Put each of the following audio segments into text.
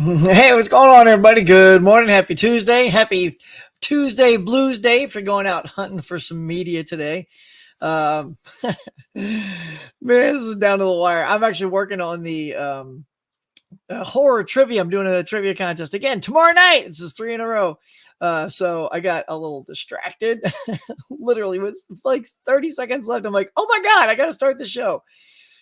Hey, what's going on, everybody? Good morning. Happy Tuesday. Happy Tuesday Blues Day if you're going out hunting for some media today. Um, man, this is down to the wire. I'm actually working on the horror trivia. I'm doing a trivia contest again tomorrow night. This is 3 in a row. So I got a little distracted. Literally, with like 30 seconds left, I'm like, oh my God, I got to start the show.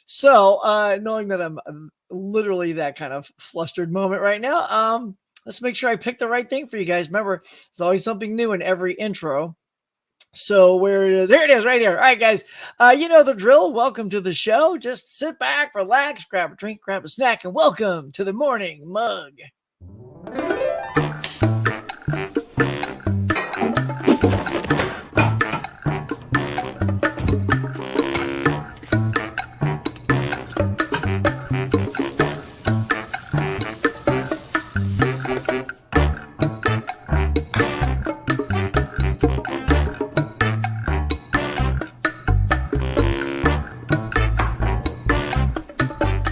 So, knowing that I'm literally that kind of flustered moment right now, let's make sure I pick the right thing for you guys. Remember, there's always something new in every intro. So where it is, there it is right here. All right, guys, you know the drill. Welcome to the show. Just sit back, relax, grab a drink, grab a snack, and welcome to the morning mug.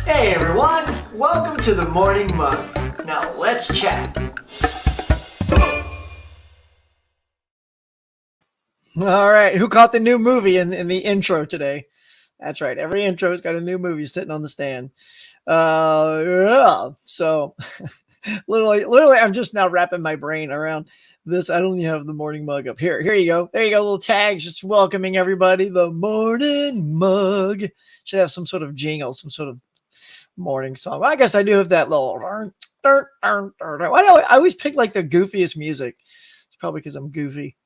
Hey everyone, welcome to the morning mug. Now let's chat. All right, who caught the new movie in the intro today? That's right, every intro's got a new movie sitting on the stand. Yeah. So literally, I'm just now wrapping my brain around this. I don't even have the morning mug up here. Here you go. There you go. Little tags, just welcoming everybody. The morning mug should have some sort of jingle, some sort of morning song. Well, I guess I do have that little. I always pick like the goofiest music. It's probably because I'm goofy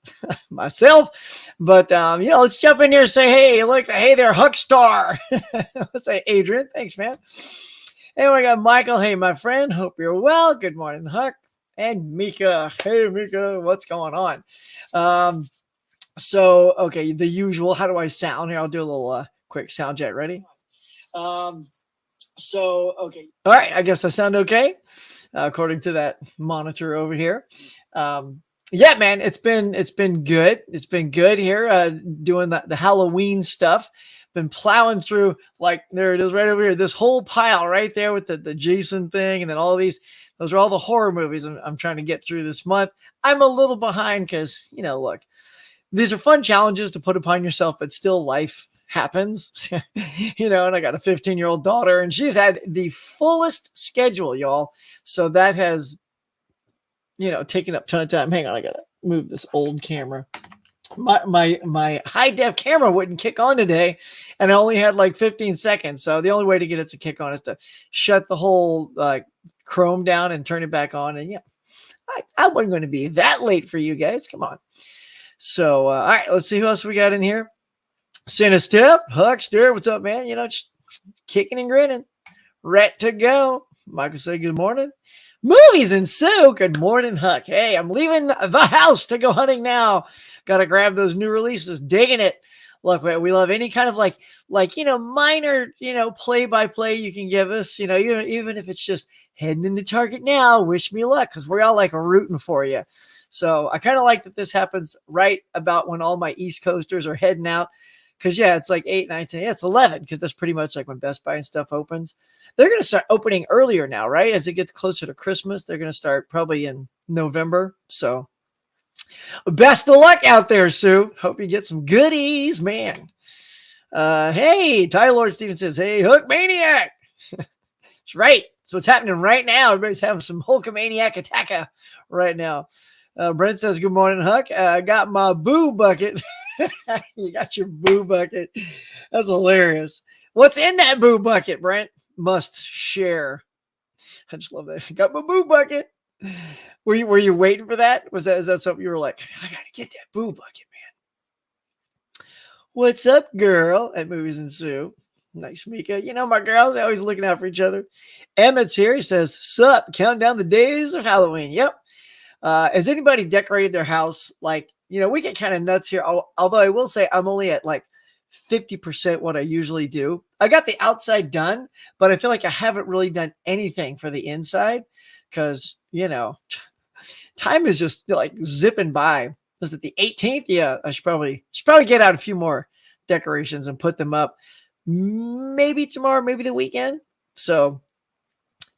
myself. But let's jump in here and say, hey there, Huckstar. Let's say Adrian. Thanks, man. And we got Michael. Hey, my friend. Hope you're well. Good morning, Huck. And Mika. Hey, Mika. What's going on? Okay, the usual. How do I sound here? I'll do a little quick sound check. Ready? Okay. All right. I guess I sound okay, according to that monitor over here. Yeah, man, it's been good. It's been good here, doing the Halloween stuff. Been plowing through, like, there it is right over here. This whole pile right there with the Jason thing, and then all these. Those are all the horror movies I'm trying to get through this month. I'm a little behind because, look, these are fun challenges to put upon yourself, but still life happens, and I got a 15-year-old daughter, and she's had the fullest schedule, y'all. So that has, taken up a ton of time. Hang on, I gotta move this old camera. My high def camera wouldn't kick on today, and I only had like 15 seconds. So the only way to get it to kick on is to shut the whole Chrome down and turn it back on. And I wasn't going to be that late for you guys. Come on. So all right, let's see who else we got in here. Santa Steph, Huckster, what's up, man? Just kicking and grinning. Ready to go. Michael said good morning. Movies and Sue, good morning, Huck. Hey, I'm leaving the house to go hunting now. Got to grab those new releases. Digging it. Look, we love any kind of minor, play-by-play you can give us. Even if it's just heading into Target now, wish me luck, because we're all rooting for you. So I kind of like that this happens right about when all my East Coasters are heading out. Because, it's like 8, 9, 10. Yeah, it's 11, because that's pretty much like when Best Buy and stuff opens. They're going to start opening earlier now, right? As it gets closer to Christmas, they're going to start probably in November. So best of luck out there, Sue. Hope you get some goodies, man. Hey, Ty Lord Steven says, hey, Hook Maniac. That's right. That's what's happening right now. Everybody's having some Hulkamaniac attacker right now. Brent says, good morning, Huck. I got my boo bucket. You got your boo bucket. That's hilarious. What's in that boo bucket, Brent? Must share. I just love that. I got my boo bucket. Were you waiting for that? Is that something you were like, I gotta get that boo bucket, man? What's up, girl? At Movies and Sue. Nice, Mika. My girls are always looking out for each other. Emmett's here. He says, sup, counting down the days of Halloween. Yep. Has anybody decorated their house? We get kind of nuts here. Although I will say I'm only at 50% what I usually do. I got the outside done, but I feel like I haven't really done anything for the inside because, time is just zipping by. Was it the 18th? Yeah, I should probably get out a few more decorations and put them up. Maybe tomorrow, maybe the weekend. So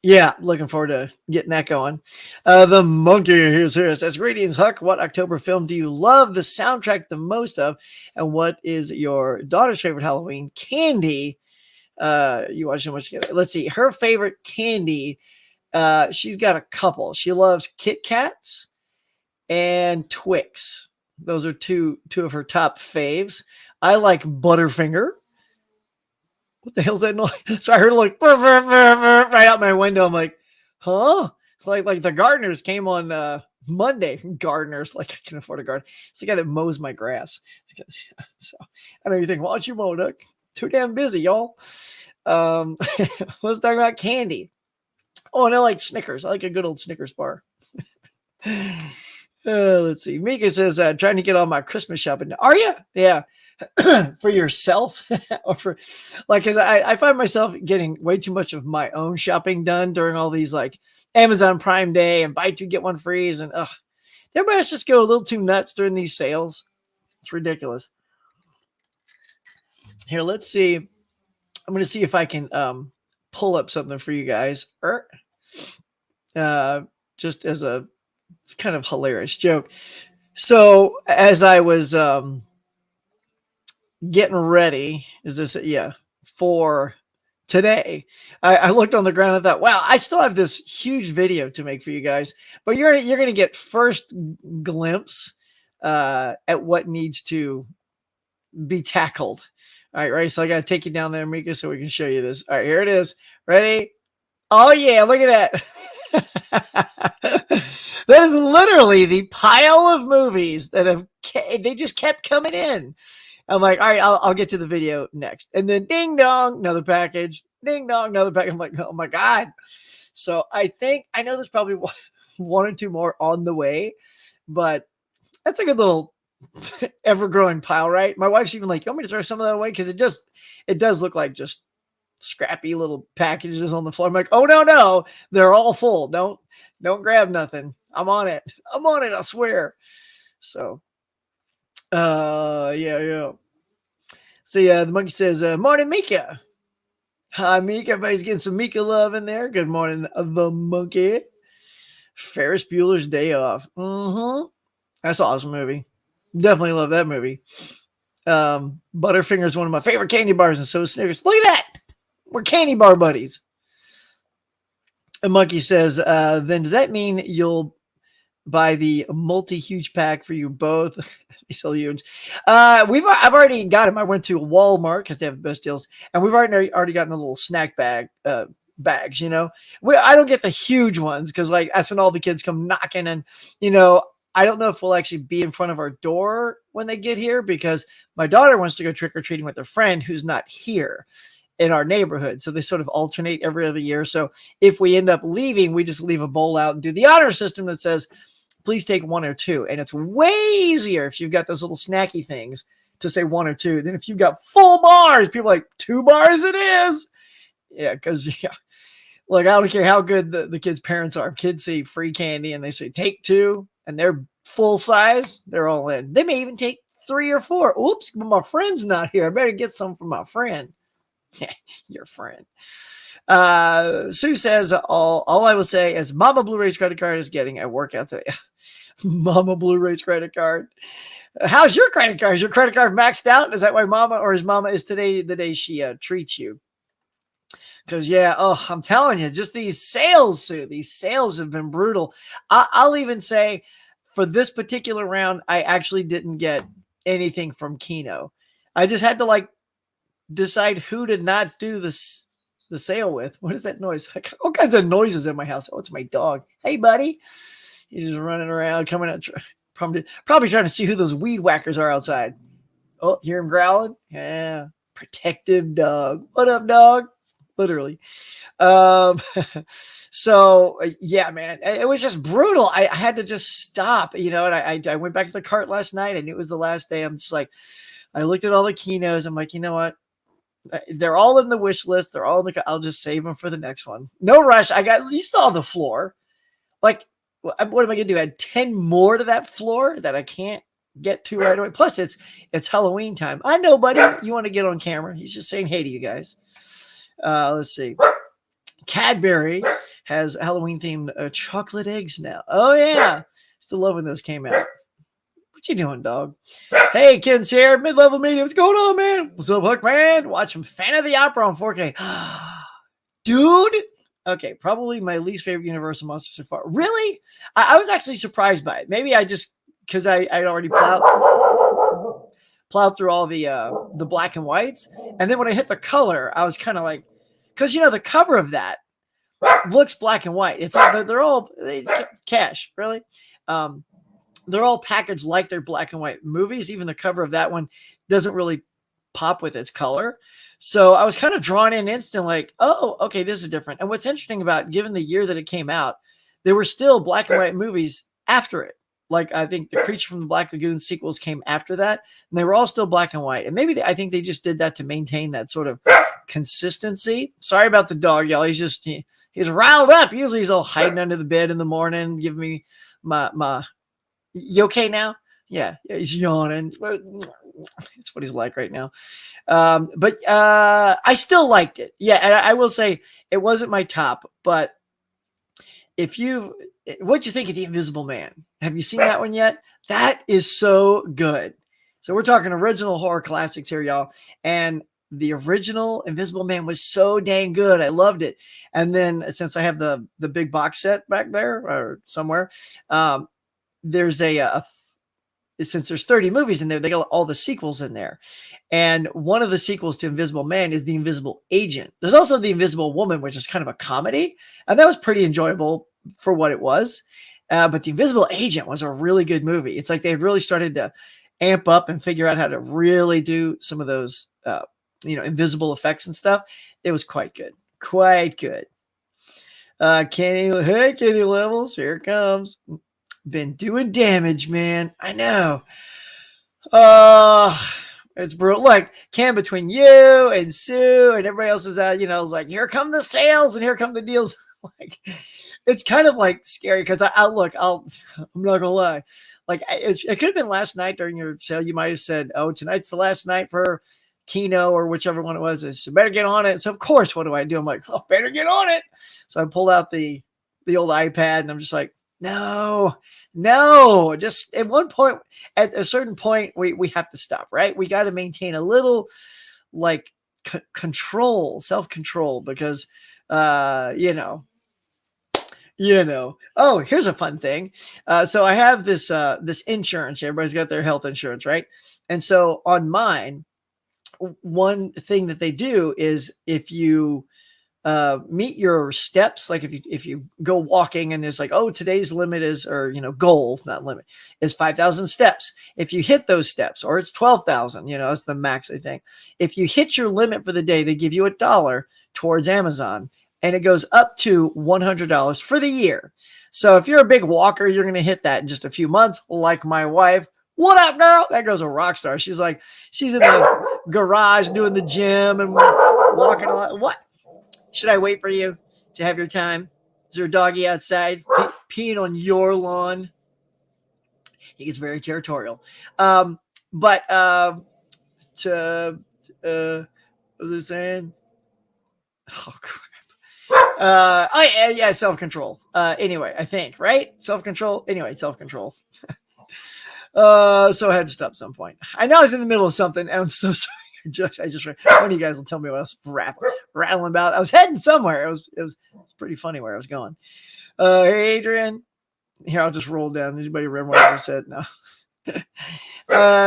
Yeah, looking forward to getting that going. The monkey here's here says, "Greetings, Huck. What October film do you love the soundtrack the most of, and what is your daughter's favorite Halloween candy? You watch so much together. Let's see. Her favorite candy. She's got a couple. She loves Kit Kats and Twix. Those are two of her top faves. I like Butterfinger. What the hell's that noise? So I heard like right out my window. I'm like, huh? It's like the gardeners came on Monday. Gardeners, like I can afford a garden. It's the guy that mows my grass. So I don't even think, why don't you mow, Duck? Too damn busy, y'all. Let's talk about candy. Oh, and I like Snickers. I like a good old Snickers bar. Let's see. Mika says, trying to get all my Christmas shopping. Are you? Yeah. For yourself or for like, cause I find myself getting way too much of my own shopping done during all these like Amazon Prime Day and buy two, get one frees. And everybody else just go a little too nuts during these sales. It's ridiculous. Here, let's see. I'm going to see if I can pull up something for you guys. Just as a kind of hilarious joke. So as I was getting ready, for today, I looked on the ground and thought, wow, I still have this huge video to make for you guys, but you're gonna get first glimpse at what needs to be tackled. All right, ready? So I gotta take you down there, Mika, so we can show you this. All right, here it is. Ready? Oh yeah, look at that. That is literally the pile of movies that they just kept coming in. I'm like, all right, I'll get to the video next. And then ding dong, another package. Ding dong, another package. I'm like, oh my God. So I know there's probably one or two more on the way, but that's a good little ever-growing pile, right? My wife's even like, you want me to throw some of that away? Because it does look like just scrappy little packages on the floor. I'm like, oh no, they're all full. Don't grab nothing. I'm on it, I swear. So yeah. So yeah, the monkey says, morning, Mika. Hi, Mika. Everybody's getting some Mika love in there. Good morning, the monkey. Ferris Bueller's Day Off. That's an awesome movie. Definitely love that movie. Butterfinger is one of my favorite candy bars, and so is Snickers. Look at that. We're candy bar buddies. A monkey says, then does that mean you'll buy the multi-huge pack for you both? They sell huge. I've already got them. I went to Walmart because they have the best deals, and we've already gotten a little snack bags. You know, I don't get the huge ones because like that's when all the kids come knocking, and I don't know if we'll actually be in front of our door when they get here because my daughter wants to go trick or treating with a friend who's not here in our neighborhood. So they sort of alternate every other year. So if we end up leaving, we just leave a bowl out and do the honor system that says, please take one or two. And it's way easier if you've got those little snacky things to say one or two than if you've got full bars. People are like, 2 bars it is. Yeah, because look, I don't care how good the kids' parents are. If kids see free candy and they say take 2 and they're full size, they're all in. They may even take 3 or 4. Oops, but my friend's not here. I better get some from my friend. Your friend. Sue says, all I will say is Mama Blu-ray's credit card is getting a workout today. Mama Blu-ray's credit card. How's your credit card? Is your credit card maxed out? Is that why Mama is today the day she treats you? Because I'm telling you, just these sales, Sue, these sales have been brutal. I'll even say for this particular round, I actually didn't get anything from Kino. I just had to decide who to not do the sale with. What is that noise? All kinds of noises in my house. Oh, it's my dog. Hey, buddy. He's just running around, coming out, probably trying to see who those weed whackers are outside. Oh, hear him growling? Yeah. Protective dog. What up, dog? Literally. So yeah, man, it was just brutal. I had to just stop, and I went back to the cart last night. I knew it was the last day. I'm just like, I looked at all the Kinos. I'm like, you know what? They're all in the wish list. They're all I'll just save them for the next one. No rush. I got at least on the floor. Like, what am I going to do? Add 10 more to that floor that I can't get to right away. Plus it's Halloween time. I know, buddy, you want to get on camera. He's just saying hey to you guys. Let's see. Cadbury has Halloween themed chocolate eggs now. Oh yeah, still love when those came out. What you doing, dog? Hey, Ken's here. Mid-level media. What's going on, man? What's up, Hook, man? Watching Fan of the Opera on 4K. Dude. Okay, probably my least favorite Universal monster so far. Really? I was actually surprised by it. Maybe I just, because I'd already plowed through all the black and whites. And then when I hit the color, I was kind of like, because, the cover of that looks black and white. It's all, they're all cash, really. They're all packaged like they're black and white movies. Even the cover of that one doesn't really pop with its color. So I was kind of drawn in instant, like, oh, okay, this is different. And what's interesting about, given the year that it came out, there were still black and white movies after it. Like, I think the Creature from the Black Lagoon sequels came after that, and they were all still black and white. And maybe I think they just did that to maintain that sort of consistency. Sorry about the dog, y'all. He's riled up. Usually he's all hiding under the bed in the morning, giving me my you okay now? Yeah, he's yawning. It's what he's like right now. But I still liked it. Yeah, and I will say it wasn't my top, but what'd you think of The Invisible Man? Have you seen that one yet? That is so good. So we're talking original horror classics here, y'all. And the original Invisible Man was so dang good. I loved it. And then since I have the big box set back there or somewhere, there's since there's 30 movies in there, they got all the sequels in there. And one of the sequels to Invisible Man is The Invisible Agent. There's also The Invisible Woman, which is kind of a comedy. And that was pretty enjoyable for what it was. But The Invisible Agent was a really good movie. It's like they really started to amp up and figure out how to really do some of those, invisible effects and stuff. It was quite good. Quite good. Kenny Levels, here it comes. Been doing damage, man. I know. It's brutal. Like, Cam, between you and Sue and everybody else is out, it's like, here come the sales and here come the deals. Like, it's kind of like scary because I'm not gonna lie. Like, it could have been last night during your sale. You might have said, oh, tonight's the last night for Kino or whichever one it was. So better get on it. So of course, what do? I'm like, oh, better get on it. So I pulled out the old iPad and I'm just like, no, just at a certain point, we have to stop, right? We got to maintain a little like self-control because, oh, here's a fun thing. So I have this insurance. Everybody's got their health insurance, right? And so on mine, one thing that they do is if you meet your steps, like if you go walking and there's like, oh, today's limit is, or goal, not limit, is 5,000 steps. If you hit those steps, or it's 12,000, that's the max, I think. If you hit your limit for the day, they give you $1 towards Amazon, and it goes up to $100 for the year. So if you're a big walker, you're going to hit that in just a few months, like my wife. What up, girl? That girl's a rock star. She's in the garage doing the gym and walking a lot. What? Should I wait for you to have your time? Is there a doggy outside peeing on your lawn? He gets very territorial. What was I saying? Oh, crap. Yeah, self-control. Anyway, I think, right? Self-control. Anyway, self-control. So I had to stop at some point. I know I was in the middle of something, and I'm so sorry. I just one of you guys will tell me what I was rattling about. I was heading somewhere. It was pretty funny where I was going. Hey, Adrian. Here, I'll just roll down. Anybody remember what I just said? No.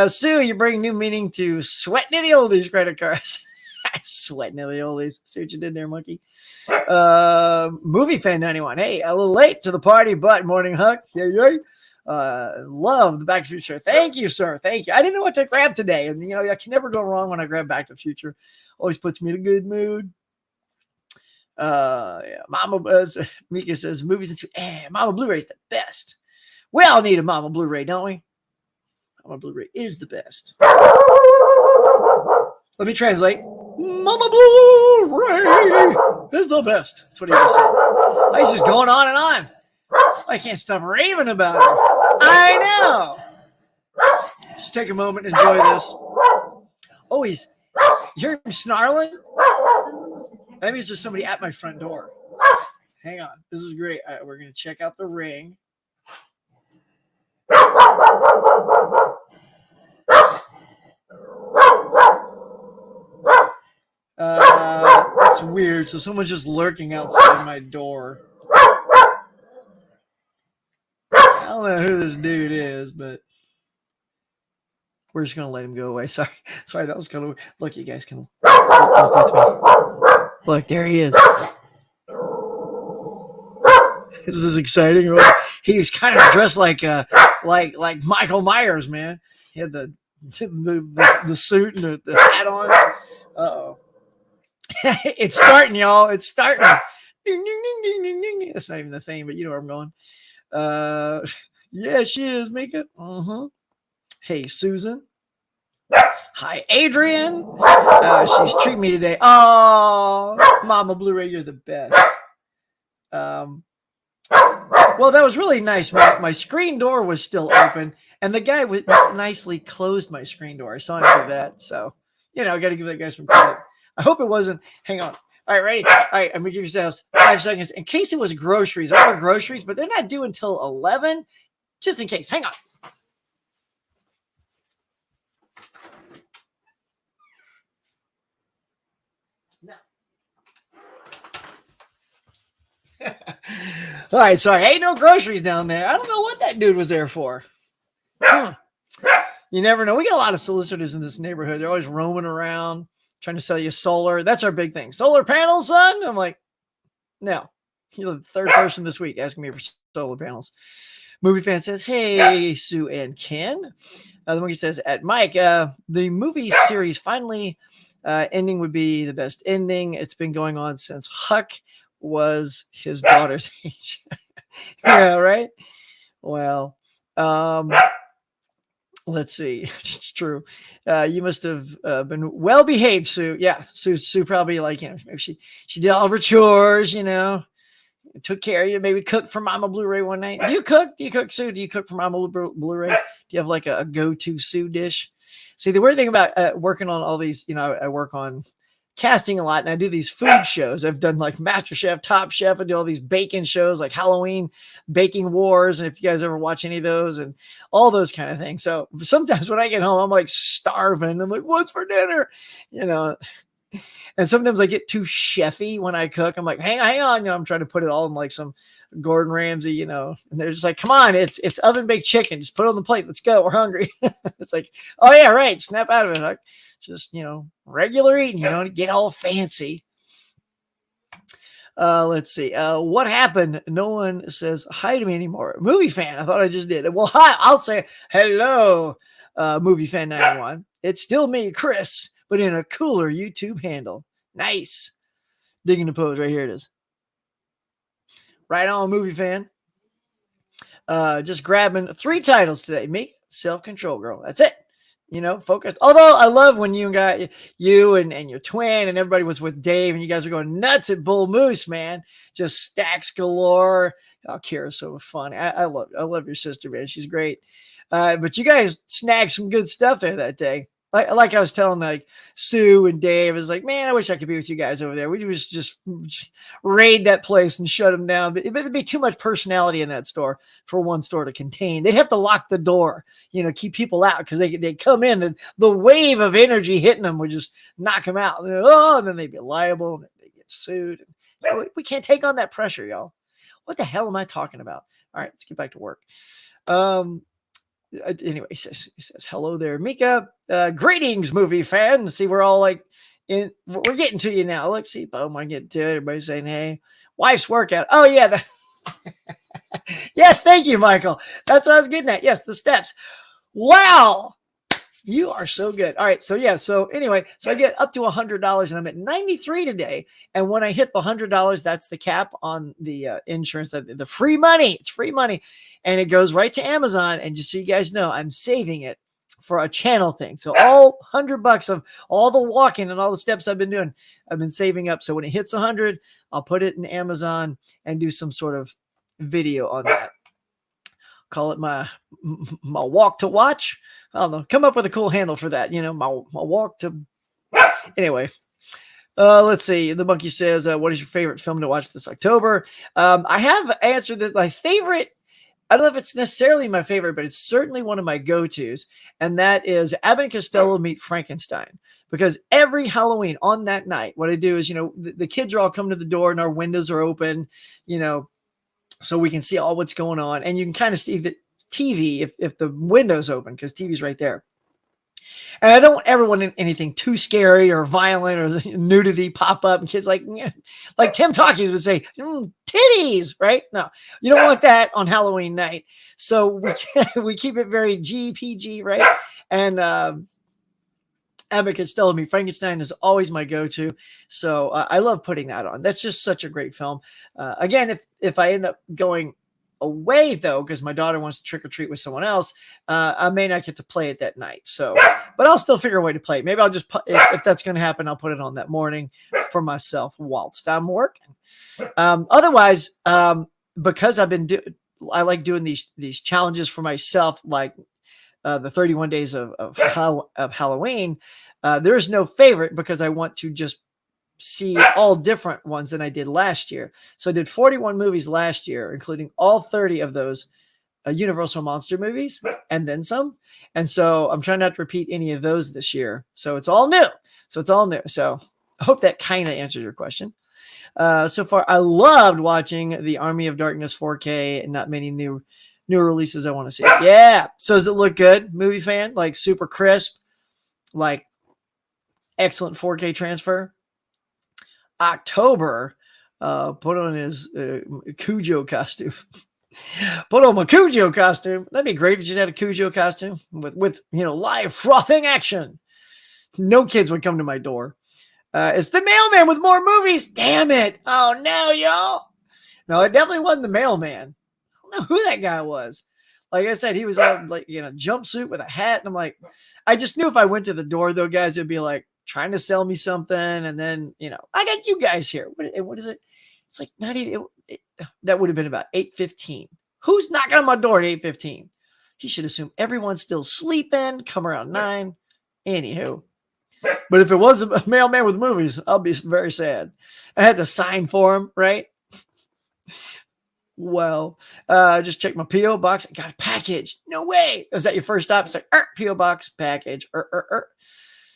Sue, you bring new meaning to sweating in the oldies credit cards. Sweating in the oldies. See what you did there, monkey. Movie fan 91. Hey, a little late to the party, but morning Huck. Yay. Love the Back to the Future. Thank you, sir. Thank you. I didn't know what to grab today. And, I can never go wrong when I grab Back to the Future. Always puts me in a good mood. Yeah. Mika says, movies into Mama Blu-ray's the best. We all need a Mama Blu-ray, don't we? Mama Blu-ray is the best. Let me translate. Mama Blu-ray is the best. That's what he just said. He's just going on and on. I can't stop raving about it. I know. Just take a moment and enjoy this. Oh, you hear him snarling? That means there's somebody at my front door. Hang on. This is great. All right, we're going to check out the ring. That's weird. So someone's just lurking outside my door. I don't know who this dude is, but we're just gonna let him go away. Sorry, that was kind of look. You guys can look with me. Look, there he is. This is exciting. He was kind of dressed like Michael Myers, man. He had the suit and the hat on. Uh-oh. It's starting, y'all. It's starting. Ding, ding, ding, ding, ding, ding. That's not even the thing, but you know where I'm going. Yeah, she is, Mika. Hey, Susan. Hi, Adrian. She's treating me today. Oh, Mama Blu-ray, you're the best. Well, that was really nice. My screen door was still open, and the guy nicely closed my screen door. I saw him do that, so I got to give that guy some credit. I hope it wasn't. Hang on. All right, ready? All right, I'm gonna give yourselves 5 seconds in case it was groceries. I ordered groceries, but they're not due until 11. Just in case. Hang on. No. All right, sorry. Ain't no groceries down there. I don't know what that dude was there for. You never know. We got a lot of solicitors in this neighborhood. They're always roaming around trying to sell you solar. That's our big thing. Solar panels, son? I'm like, no. You're the third person this week asking me for solar panels. Movie fan says, hey, Sue and Ken. The movie says, at Mike, the movie series finally ending would be the best ending. It's been going on since Huck was his daughter's age. Yeah, right? Well, let's see. It's true. You must have been well behaved, Sue. Yeah, Sue probably maybe she did all of her chores, took care of you, maybe cooked for Mama Blu-ray one night. Do you cook, Sue? Do you cook for Mama Blu-ray? Do you have like a go-to Sue dish? See, the weird thing about working on all these, I work on casting a lot, and I do these food shows. I've done like MasterChef, Top Chef. I do all these baking shows like Halloween Baking Wars, and if you guys ever watch any of those and all those kind of things. So sometimes when I get home, I'm like starving. I'm like, what's for dinner? And sometimes I get too chefy when I cook. I'm like, hang on, I'm trying to put it all in like some Gordon Ramsay, and they're just like, come on, it's oven baked chicken. Just put it on the plate. Let's go. We're hungry. It's like, oh yeah, right. Snap out of it. Like, just, regular eating, you don't get all fancy. Let's see. What happened? No one says hi to me anymore. Movie fan. I thought I just did. Well, hi. I'll say hello, movie fan 91. It's still me, Chris, but in a cooler YouTube handle. Nice. Digging the pose. Right here it is. Right on, movie fan. Just grabbing 3 titles today. Me, Self-Control Girl. That's it. Focused. Although I love when you and your twin and everybody was with Dave and you guys are going nuts at Bull Moose, man. Just stacks galore. Oh, Kira's so funny. I love your sister, man. She's great. But you guys snagged some good stuff there that day. Like I was telling Sue and Dave, is like, man, I wish I could be with you guys over there. We just raid that place and shut them down. But it'd be too much personality in that store for one store to contain. They'd have to lock the door, keep people out because they come in and the wave of energy hitting them would just knock them out. And then they'd be liable and they get sued. We can't take on that pressure, y'all. What the hell am I talking about? All right, let's get back to work. Anyway, he says, hello there, Mika. Greetings, movie fan. See, we're all we're getting to you now. Let's see, boom, I get to it. Everybody's saying, hey, wife's workout. Oh, yeah. Yes, thank you, Michael. That's what I was getting at. Yes, the steps. Wow. You are so good. All right. So yeah. So anyway, so I get up to $100 and I'm at 93 today. And when I hit the $100, that's the cap on the insurance, the free money. It's free money. And it goes right to Amazon. And just so you guys know, I'm saving it for a channel thing. So all $100 of all the walking and all the steps I've been doing, I've been saving up. So when it hits 100, I'll put it in Amazon and do some sort of video on that. Call it my walk to watch. I don't know. Come up with a cool handle for that. My walk to. Anyway, Let's see. The monkey says, what is your favorite film to watch this October? I have answered that my favorite. I don't know if it's necessarily my favorite, but it's certainly one of my go-tos. And that is Abbott and Costello Meet Frankenstein. Because every Halloween on that night, what I do is, the kids are all coming to the door and our windows are open, so we can see all what's going on. And you can kind of see the TV if the window's open, because TV's right there. And I don't ever want anything too scary or violent or nudity pop up. And kids like Tim Talkies would say, titties, right? No, you don't want that on Halloween night. So we keep it very GPG, right? And Abbott Costello Meet Frankenstein is always my go-to. So I love putting that on. That's just such a great film. Again, if I end up going away though, because my daughter wants to trick or treat with someone else, I may not get to play it that night. So, but I'll still figure a way to play it. Maybe I'll just if that's going to happen, I'll put it on that morning for myself whilst I'm working. Otherwise, because I like doing these challenges for myself, like the 31 days of Halloween. There is no favorite because I want to just see all different ones than I did last year. So I did 41 movies last year, including all 30 of those Universal Monster movies and then some. And so I'm trying not to repeat any of those this year. So it's all new. So I hope that kind of answers your question. So far, I loved watching the Army of Darkness 4K and not many new releases I want to see. Yeah. So does it look good? Movie fan? Like super crisp? Like excellent 4K transfer? October, put on his Cujo costume. Put on my Cujo costume. That'd be great if you just had a Cujo costume with live frothing action. No kids would come to my door. It's the mailman with more movies. Damn it. Oh no, y'all. No, it definitely wasn't the mailman. I don't know who that guy was. Like I said, he was all like jumpsuit with a hat. And I'm like, I just knew if I went to the door though, guys, it'd be like, trying to sell me something, and then I got you guys here. What is it? It's like not even. That would have been about 8:15. Who's knocking on my door at 8:15? He should assume everyone's still sleeping. Come around 9. Anywho, but if it was a mailman with movies, I'll be very sad. I had to sign for him, right? Well, just checked my P.O. box. I got a package. No way. Was that your first stop? It's like P.O. box package.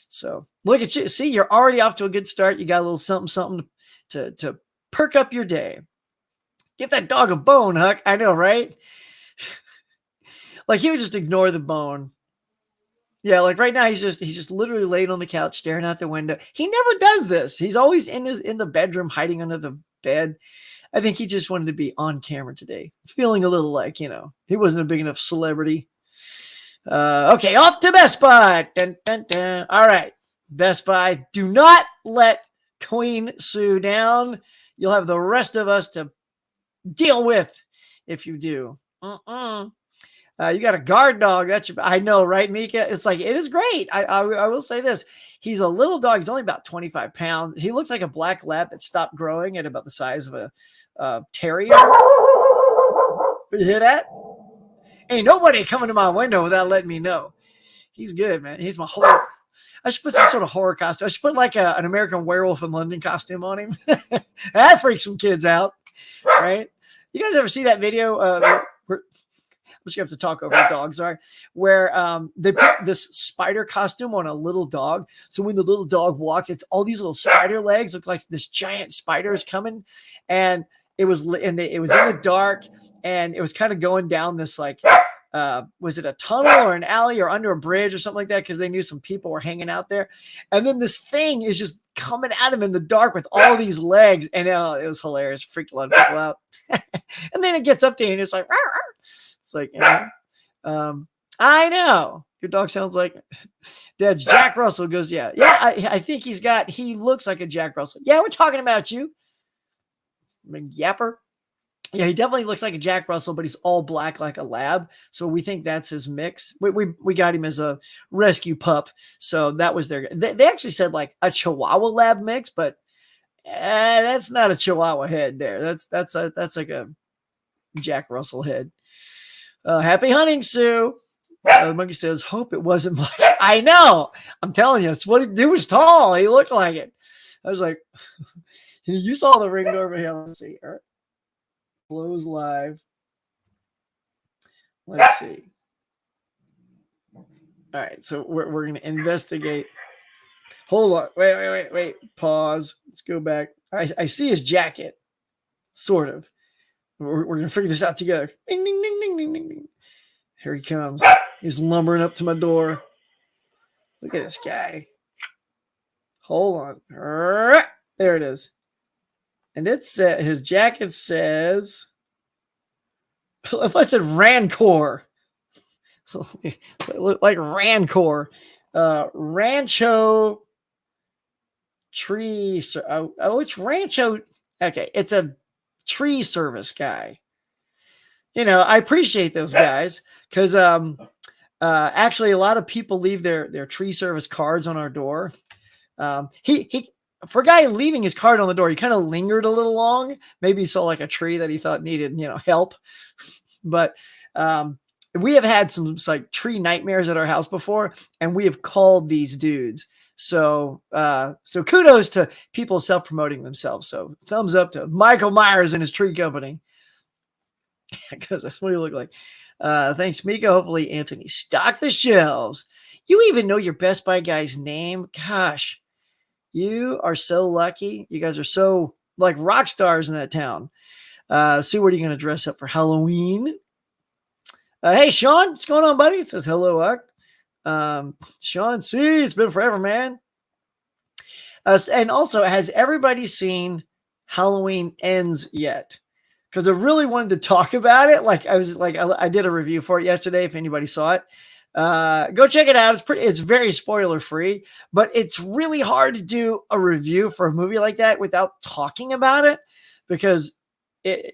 So look at you. See, you're already off to a good start. You got a little something to perk up your day. Give that dog a bone, Huck. I know, right? Like he would just ignore the bone. Yeah, like right now he's just literally laying on the couch staring out the window. He never does this. He's always in the bedroom hiding under the bed. I think he just wanted to be on camera today. Feeling a little like, he wasn't a big enough celebrity. Okay, off to Best Buy. Dun, dun, dun. All right, Best Buy. Do not let Queen Sue down. You'll have the rest of us to deal with if you do. You got a guard dog. I know, right, Mika? It's like, it is great. I will say this. He's a little dog. He's only about 25 pounds. He looks like a black lab that stopped growing at about the size of a terrier. You hear that? Ain't nobody coming to my window without letting me know. He's good, man. He's my horror. I should put some sort of horror costume. I should put like an American Werewolf in London costume on him. That freaks some kids out, right? You guys ever see that video? I'm just going to have to talk over the dog, sorry. Where they put this spider costume on a little dog. So when the little dog walks, it's all these little spider legs. Look like this giant spider is coming. And it was in the dark. And it was kind of going down this like, was it a tunnel or an alley or under a bridge or something like that? Because they knew some people were hanging out there. And then this thing is just coming at him in the dark with all these legs. And it was hilarious. It freaked a lot of people out. And then it gets up to you and it's like, rawr, rawr. It's like, I know. Your dog sounds like Dad's Jack Russell goes, yeah. I think he looks like a Jack Russell. Yeah, we're talking about you. Yapper. Yeah, he definitely looks like a Jack Russell, but he's all black like a lab. So we think that's his mix. We got him as a rescue pup. So that was they actually said like a Chihuahua lab mix, but that's not a Chihuahua head there. That's like a Jack Russell head. Happy hunting, Sue. The monkey says, hope it wasn't Mike. I know. I'm telling you, it's what he was tall. He looked like it. I was like, you saw the Ring doorbell here. Let's see. All right. Close live. Let's see. All right. So we're going to investigate. Hold on. Wait. Pause. Let's go back. I see his jacket. Sort of. We're going to figure this out together. Ding, ding, ding, ding, ding, ding, ding. Here he comes. He's lumbering up to my door. Look at this guy. Hold on. There it is. And his jacket says, if I said Rancor. So it looked like Rancor. Rancho Tree. It's Rancho. Okay. It's a tree service guy. I appreciate those guys because actually a lot of people leave their tree service cards on our door. He for a guy leaving his card on the door, he kind of lingered a little long. Maybe he saw like a tree that he thought needed, help. But we have had some like tree nightmares at our house before, and we have called these dudes. So kudos to people self-promoting themselves. So thumbs up to Michael Myers and his tree company. Because that's what you look like. Thanks, Mika. Hopefully Anthony stocked the shelves. You even know your Best Buy guy's name? Gosh, you are so lucky. You guys are so like rock stars in that town. Sue, what are you going to dress up for Halloween? Hey, Sean, what's going on, buddy? It says hello, Uck. Sean C, it's been forever, man. And also, has everybody seen Halloween Ends yet? Because I really wanted to talk about it. I did a review for it yesterday. If anybody saw it, go check it out. It's very spoiler free, but it's really hard to do a review for a movie like that without talking about it because if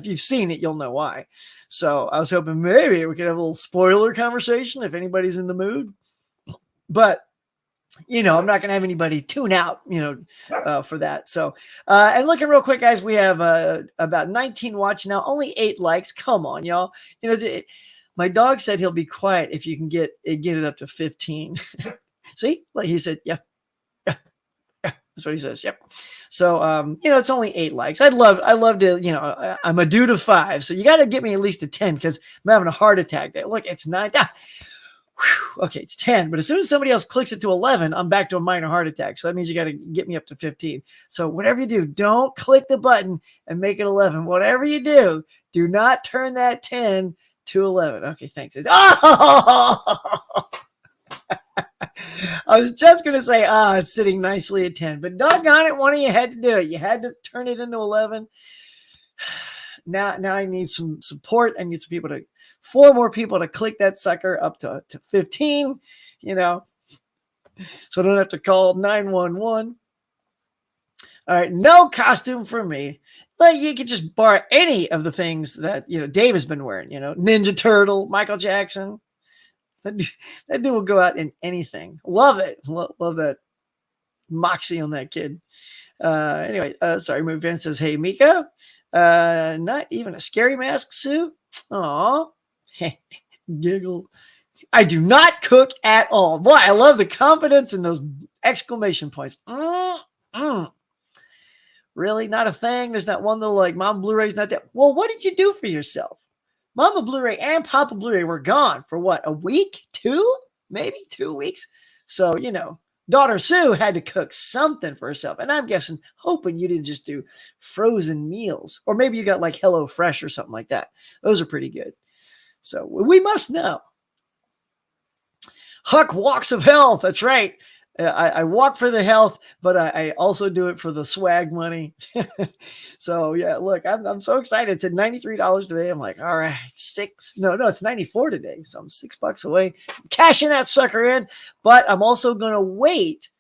you've seen it, you'll know why. So I was hoping maybe we could have a little spoiler conversation if anybody's in the mood, but I'm not going to have anybody tune out, for that. So, and looking real quick, guys, we have about 19 watching now, only 8 likes. Come on, y'all. My dog said he'll be quiet if you can get it up to 15. See, like he said, yeah. That's what he says. Yep. So, it's only 8 likes. I'd love to, I'm a dude of 5. So you got to get me at least a 10 because I'm having a heart attack. Look, it's 9. Okay, it's 10, but as soon as somebody else clicks it to 11, I'm back to a minor heart attack. So that means you got to get me up to 15. So whatever you do, don't click the button and make it 11. Whatever you do not turn that 10 to 11. Okay, thanks. Oh! I was just going to say, it's sitting nicely at 10, but doggone it, one of you had to do it. You had to turn it into 11. Now I need some support. I need 4 more people to click that sucker up to 15, so I don't have to call 911. All right. No costume for me. Like you could just borrow any of the things that, Dave has been wearing, Ninja Turtle, Michael Jackson. That dude will go out in anything. Love it. Love that moxie on that kid. Anyway, sorry, Move Van says, hey, Mika. Not even a scary mask, Sue. Aw. Giggle. I do not cook at all. Boy, I love the confidence in those exclamation points. Really? Not a thing? There's not one little like Mama Blu-ray's not that. Well, what did you do for yourself? Mama Blu-ray and Papa Blu-ray were gone for what? A week? 2? Maybe 2 weeks? So, daughter Sue had to cook something for herself. And I'm hoping you didn't just do frozen meals. Or maybe you got like Hello Fresh or something like that. Those are pretty good. So we must know. Huck walks of health. That's right. I walk for the health, but I also do it for the swag money. So yeah, look, I'm so excited. It's at $93 today. I'm like, all right, it's 94 today. So I'm $6 away from cashing that sucker in, but I'm also going to wait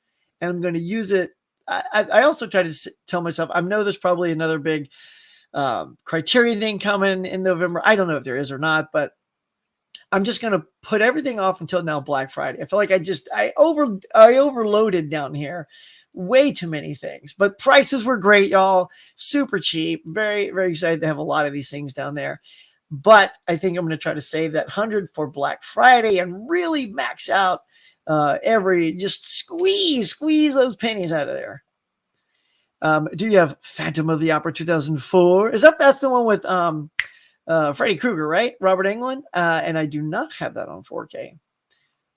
and I'm going to use it. I also try to tell myself, I know there's probably another big Criterion thing coming in November. I don't know if there is or not, but I'm just going to put everything off until now Black Friday. I feel like I overloaded down here. Way too many things, but prices were great, y'all. Super cheap. Very, very excited to have a lot of these things down there. But I think I'm going to try to save that 100 for Black Friday and really max out just squeeze those pennies out of there. Do you have Phantom of the Opera 2004? That's the one with Freddy Krueger, right? Robert Englund. And I do not have that on 4K.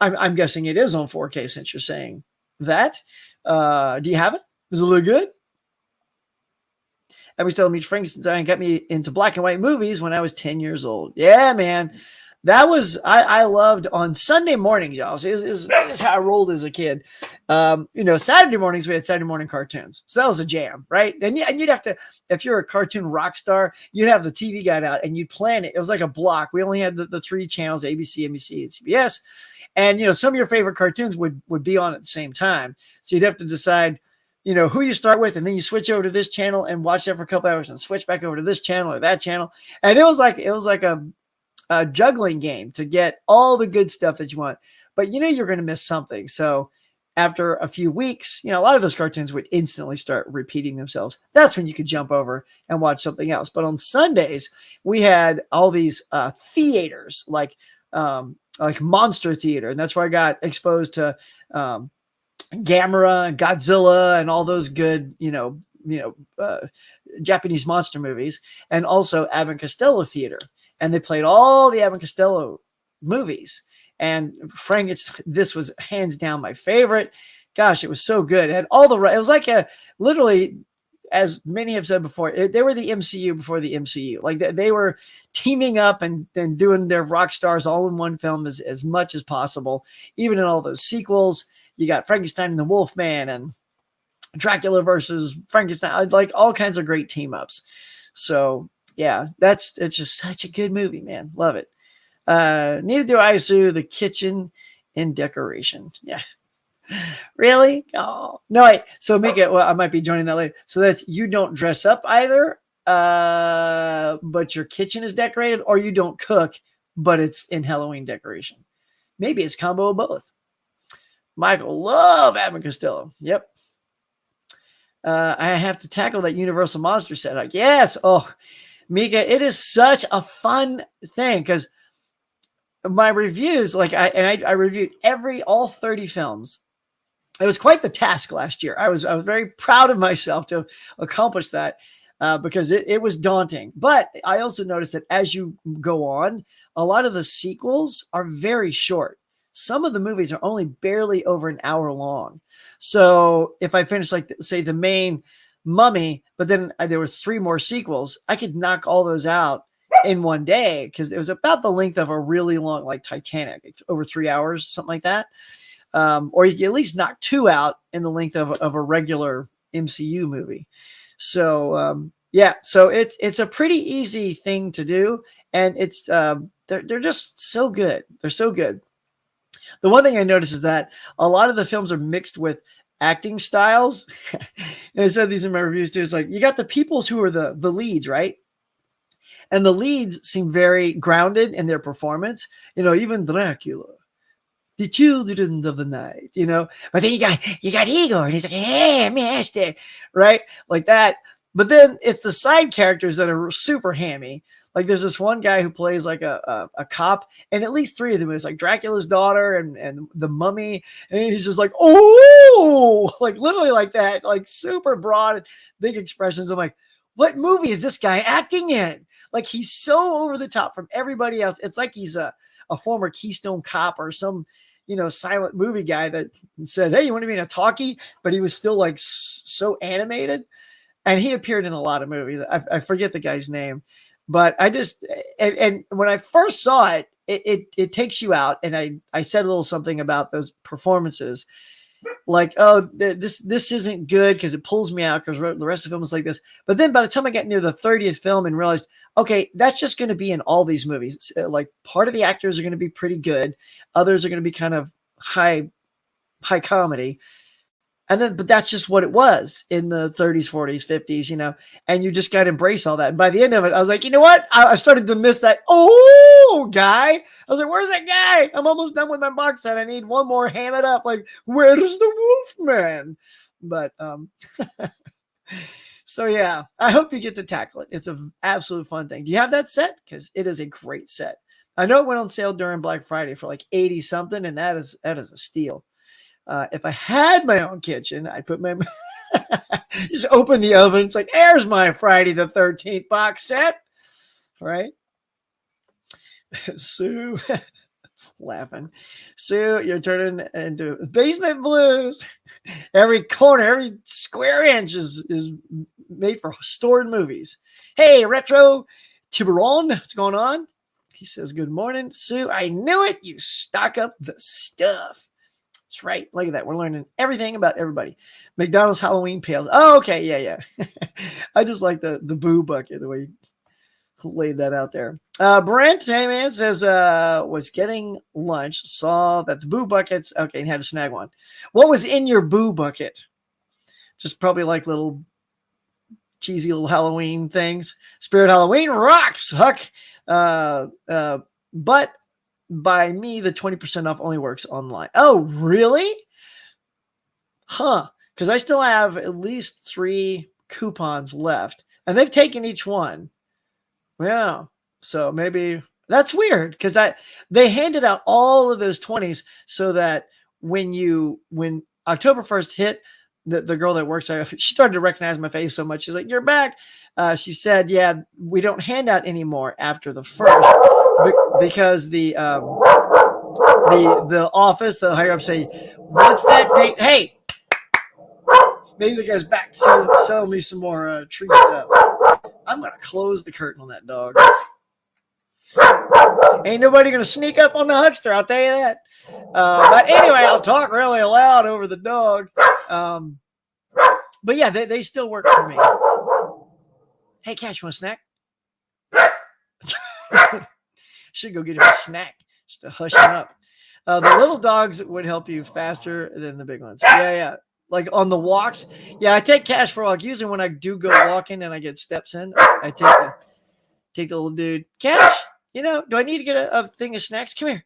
I'm guessing it is on 4K since you're saying that. Do you have it? Does it look good? Elvis Costello Meets Frankenstein got me into black and white movies when I was 10 years old. Yeah, man. That was, I loved on Sunday mornings, y'all. So this is how I rolled as a kid. Saturday mornings, we had Saturday morning cartoons. So that was a jam, right? And you'd have to, if you're a cartoon rock star, you'd have the TV guide out and you'd plan it. It was like a block. We only had the three channels, ABC, NBC, and CBS. And, some of your favorite cartoons would be on at the same time. So you'd have to decide, who you start with, and then you switch over to this channel and watch that for a couple hours and switch back over to this channel or that channel. And it was like a juggling game to get all the good stuff that you want, but you're going to miss something. So after a few weeks, a lot of those cartoons would instantly start repeating themselves. That's when you could jump over and watch something else. But on Sundays, we had all these theaters like Monster Theater. And that's where I got exposed to Gamera and Godzilla and all those good, Japanese monster movies, and also Abbott and Costello Theater. And they played all the Abbott and Costello movies. And this was hands down my favorite. Gosh, it was so good. It had all it was like literally, as many have said before, they were the MCU before the MCU. Like they were teaming up and doing their rock stars all in one film as much as possible. Even in all those sequels, you got Frankenstein and the Wolfman and Dracula versus Frankenstein, like all kinds of great team ups. So yeah, it's just such a good movie, man. Love it. Neither do I sue the kitchen and decoration. Yeah. Really? Oh, no, wait. So Mika, well, I might be joining that later. So that's, you don't dress up either, but your kitchen is decorated, or you don't cook, but it's in Halloween decoration. Maybe it's combo of both. Michael, love Abbott Costello. Yep. I have to tackle that Universal Monster set. Like, yes. Oh, Mika, it is such a fun thing because my reviews, like I reviewed all 30 films. It was quite the task last year. I was very proud of myself to accomplish that because it was daunting. But I also noticed that as you go on, a lot of the sequels are very short. Some of the movies are only barely over an hour long. So if I finish, like, say, the main Mummy, but then there were 3 more sequels, I could knock all those out in one day because it was about the length of a really long, like Titanic, over 3 hours, something like that. Or you can at least knock 2 out in the length of a regular MCU movie. So yeah, so it's a pretty easy thing to do, and it's they're just so good. They're so good. The one thing I noticed is that a lot of the films are mixed with acting styles. And I said these in my reviews too. It's like you got the peoples who are the leads, right? And the leads seem very grounded in their performance. Even Dracula, the children of the night, but then you got Igor, and he's like, hey, master, right? Like that. But then it's the side characters that are super hammy. Like there's this one guy who plays like a cop, and at least 3 of them is like Dracula's daughter and the Mummy, and he's just like, oh, like literally like that, like super broad, big expressions. I'm like, what movie is this guy acting in? Like he's so over the top from everybody else. It's like he's a former Keystone Cop or some silent movie guy that said, hey, you want to be in a talkie? But he was still like so animated. And he appeared in a lot of movies. I forget the guy's name, but I just, and when I first saw it, it takes you out. And I said a little something about those performances, like, oh, this isn't good because it pulls me out because the rest of the film is like this. But then by the time I got near the 30th film and realized, okay, that's just going to be in all these movies. Like part of the actors are going to be pretty good. Others are going to be kind of high comedy. But that's just what it was in the 30s, 40s, 50s, and you just got to embrace all that. And by the end of it, I was like, you know what? I started to miss that. Oh, guy. I was like, where's that guy? I'm almost done with my box set. I need one more, ham it up. Like, where's the Wolfman? But, so yeah, I hope you get to tackle it. It's an absolute fun thing. Do you have that set? Because it is a great set. I know it went on sale during Black Friday for like 80 something, and that is a steal. If I had my own kitchen, I'd put my Just open the oven. It's like, there's my Friday the 13th box set. Right? Sue, laughing. Sue, you're turning into Basement Blues. Every corner, every square inch is made for stored movies. Hey, Retro Tiburon, what's going on? He says, good morning, Sue. I knew it. You stock up the stuff. That's right. Look at that. We're learning everything about everybody. McDonald's Halloween pails. Oh, okay. Yeah. I just like the boo bucket, the way you laid that out there. Brent, hey man, says, was getting lunch, saw that the boo buckets, okay, and had to snag one. What was in your boo bucket? Just probably like little cheesy little Halloween things. Spirit Halloween rocks, Huck. But by me, the 20% off only works online. Oh, really? Huh. Because I still have at least 3 coupons left, and they've taken each one. Yeah. So maybe that's weird because they handed out all of those 20s so that when October 1st hit, the girl that works there, she started to recognize my face so much. She's like, you're back. She said, yeah, we don't hand out anymore after the 1st because the office, the higher up say, what's that date? Hey, maybe the guy's back to sell me some more tree stuff. I'm going to close the curtain on that dog. Ain't nobody going to sneak up on the huckster, I'll tell you that. But anyway, I'll talk really loud over the dog. But yeah, they still work for me. Hey, Cash, you want a snack? Should go get him a snack just to hush him up. The little dogs would help you faster than the big ones. Yeah. Like on the walks. Yeah, I take Cash for a walk. Usually when I do go walking and I get steps in, I take the little dude. Cash, do I need to get a thing of snacks? Come here.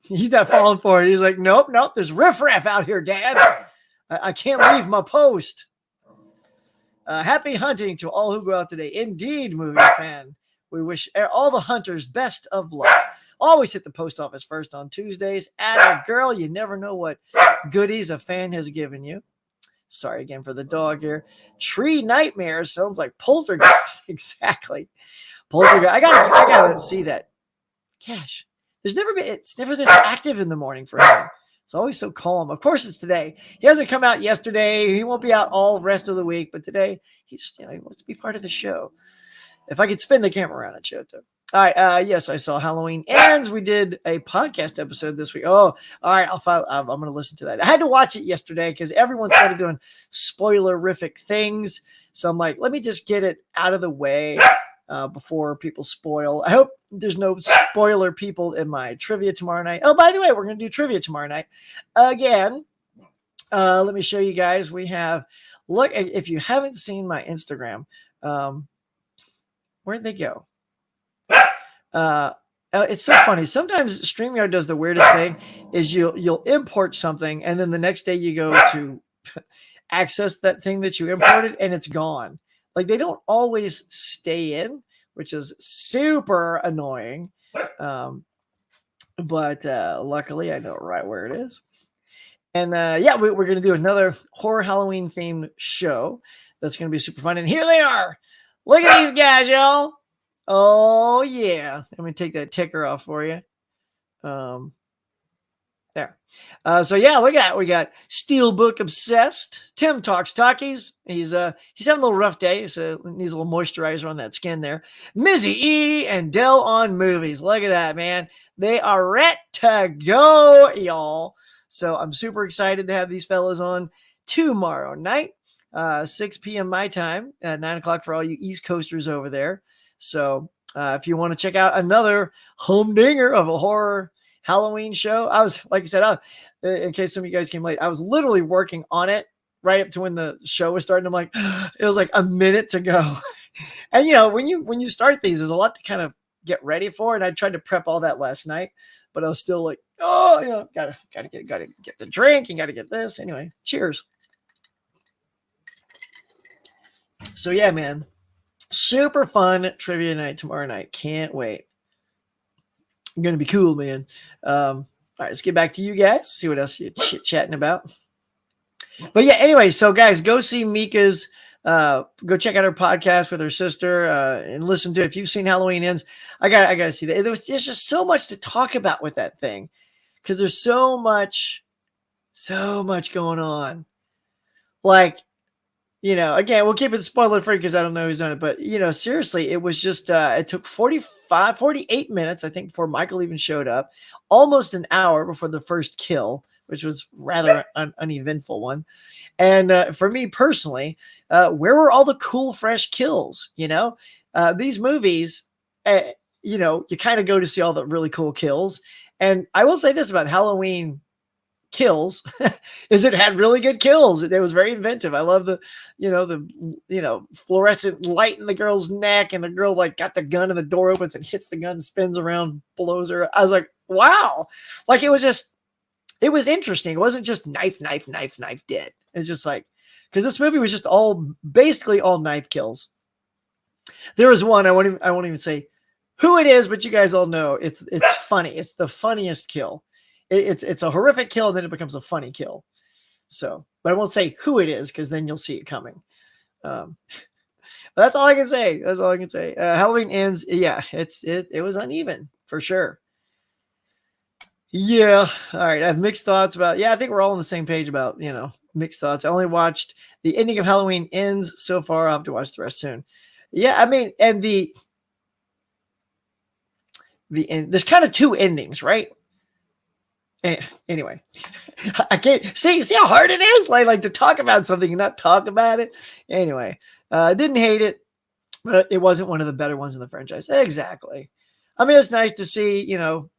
He's not falling for it. He's like, nope. There's riffraff out here, Dad. I can't leave my post. Happy hunting to all who go out today. Indeed, movie fan. We wish all the hunters best of luck. Always hit the post office first on Tuesdays. Atta girl, you never know what goodies a fan has given you. Sorry again for the dog here. Tree Nightmares sounds like Poltergeist. Exactly. Poltergeist. I gotta see that. Cash. It's never this active in the morning for him. It's always so calm. Of course it's today. He hasn't come out yesterday. He won't be out all the rest of the week, but today he just he wants to be part of the show. If I could spin the camera around, I'd show it to him. All right. Yes, I saw Halloween Ends. We did a podcast episode this week. Oh, all right. I'm going to listen to that. I had to watch it yesterday because everyone started doing spoilerific things. So I'm like, let me just get it out of the way before people spoil. I hope there's no spoiler people in my trivia tomorrow night. Oh, by the way, we're going to do trivia tomorrow night again. Let me show you guys. We have, look, if you haven't seen my Instagram, where'd they go? It's so funny. Sometimes StreamYard does the weirdest thing is you'll import something and then the next day you go to access that thing that you imported and it's gone. Like they don't always stay in, which is super annoying. But luckily I know right where it is. And we're going to do another horror Halloween themed show. That's going to be super fun. And here they are. Look at these guys, y'all. Oh, yeah. Let me take that ticker off for you. There. So, yeah, look at that. We got Steelbook Obsessed. Tim Talks Talkies. He's having a little rough day, so needs a little moisturizer on that skin there. Mizzy E and Dell on Movies. Look at that, man. They are ready to go, y'all. So, I'm super excited to have these fellas on tomorrow night. 6 p.m. my time at 9 o'clock for all you East Coasters over there. So if you want to check out another humdinger of a horror Halloween show, I was, like I said, in case some of you guys came late, I was literally working on it right up to when the show was starting. I'm like, it was like a minute to go. And when you start these, there's a lot to kind of get ready for. And I tried to prep all that last night, but I was still like, gotta get the drink and gotta get this. Anyway, cheers. So yeah, man, super fun trivia night tomorrow night. Can't wait. I'm going to be cool, man. All right, let's get back to you guys. See what else you're chit-chatting about. But yeah, anyway, so guys, go see Mika's. Go check out her podcast with her sister and listen to it. If you've seen Halloween Ends, I gotta see that. There's just so much to talk about with that thing because there's so much going on. Like, again, we'll keep it spoiler free because I don't know who's done it, but seriously, it was just it took 48 minutes, I think, before Michael even showed up, almost an hour before the first kill, which was rather uneventful one. And for me personally, where were all the cool, fresh kills? These movies, you kind of go to see all the really cool kills. And I will say this about Halloween kills is it had really good kills. It was very inventive. I love the fluorescent light in the girl's neck, and the girl like got the gun and the door opens and hits the gun, spins around, blows her. I was like, wow. Like it was interesting. It wasn't just knife, dead. It's just like, because this movie was just basically all knife kills. There was one, I won't even say who it is, but you guys all know it's funny. It's the funniest kill. It's a horrific kill, and then it becomes a funny kill. So, but I won't say who it is because then you'll see it coming. But that's all I can say. Halloween Ends. Yeah, it was uneven for sure. Yeah. All right. I have mixed thoughts about. Yeah, I think we're all on the same page about mixed thoughts. I only watched the ending of Halloween Ends so far. I'll have to watch the rest soon. Yeah, I mean, and the end. There's kind of two endings, right? Anyway, I can't see how hard it is like to talk about something and not talk about it. Anyway, didn't hate it, but it wasn't one of the better ones in the franchise. Exactly. I mean, it's nice to see,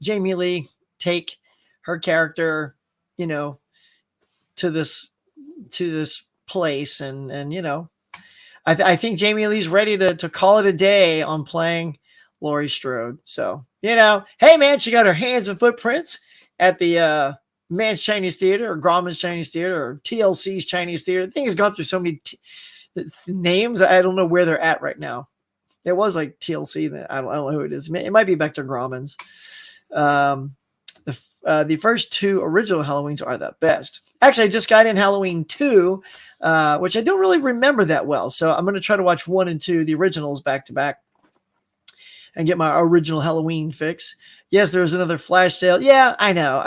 Jamie Lee take her character, to this place. And I think Jamie Lee's ready to call it a day on playing Laurie Strode. So, hey man, she got her hands and footprints at the Man's Chinese Theater or Grauman's Chinese Theater or TLC's Chinese Theater. The thing has gone through so many names. I don't know where they're at right now. It was like TLC. I don't know who it is. It might be back to Grauman's. The first two original Halloweens are the best. Actually, I just got in Halloween 2, which I don't really remember that well. So I'm going to try to watch 1 and 2, the originals, back to back, and get my original Halloween fix. Yes, there was another flash sale. Yeah, I know.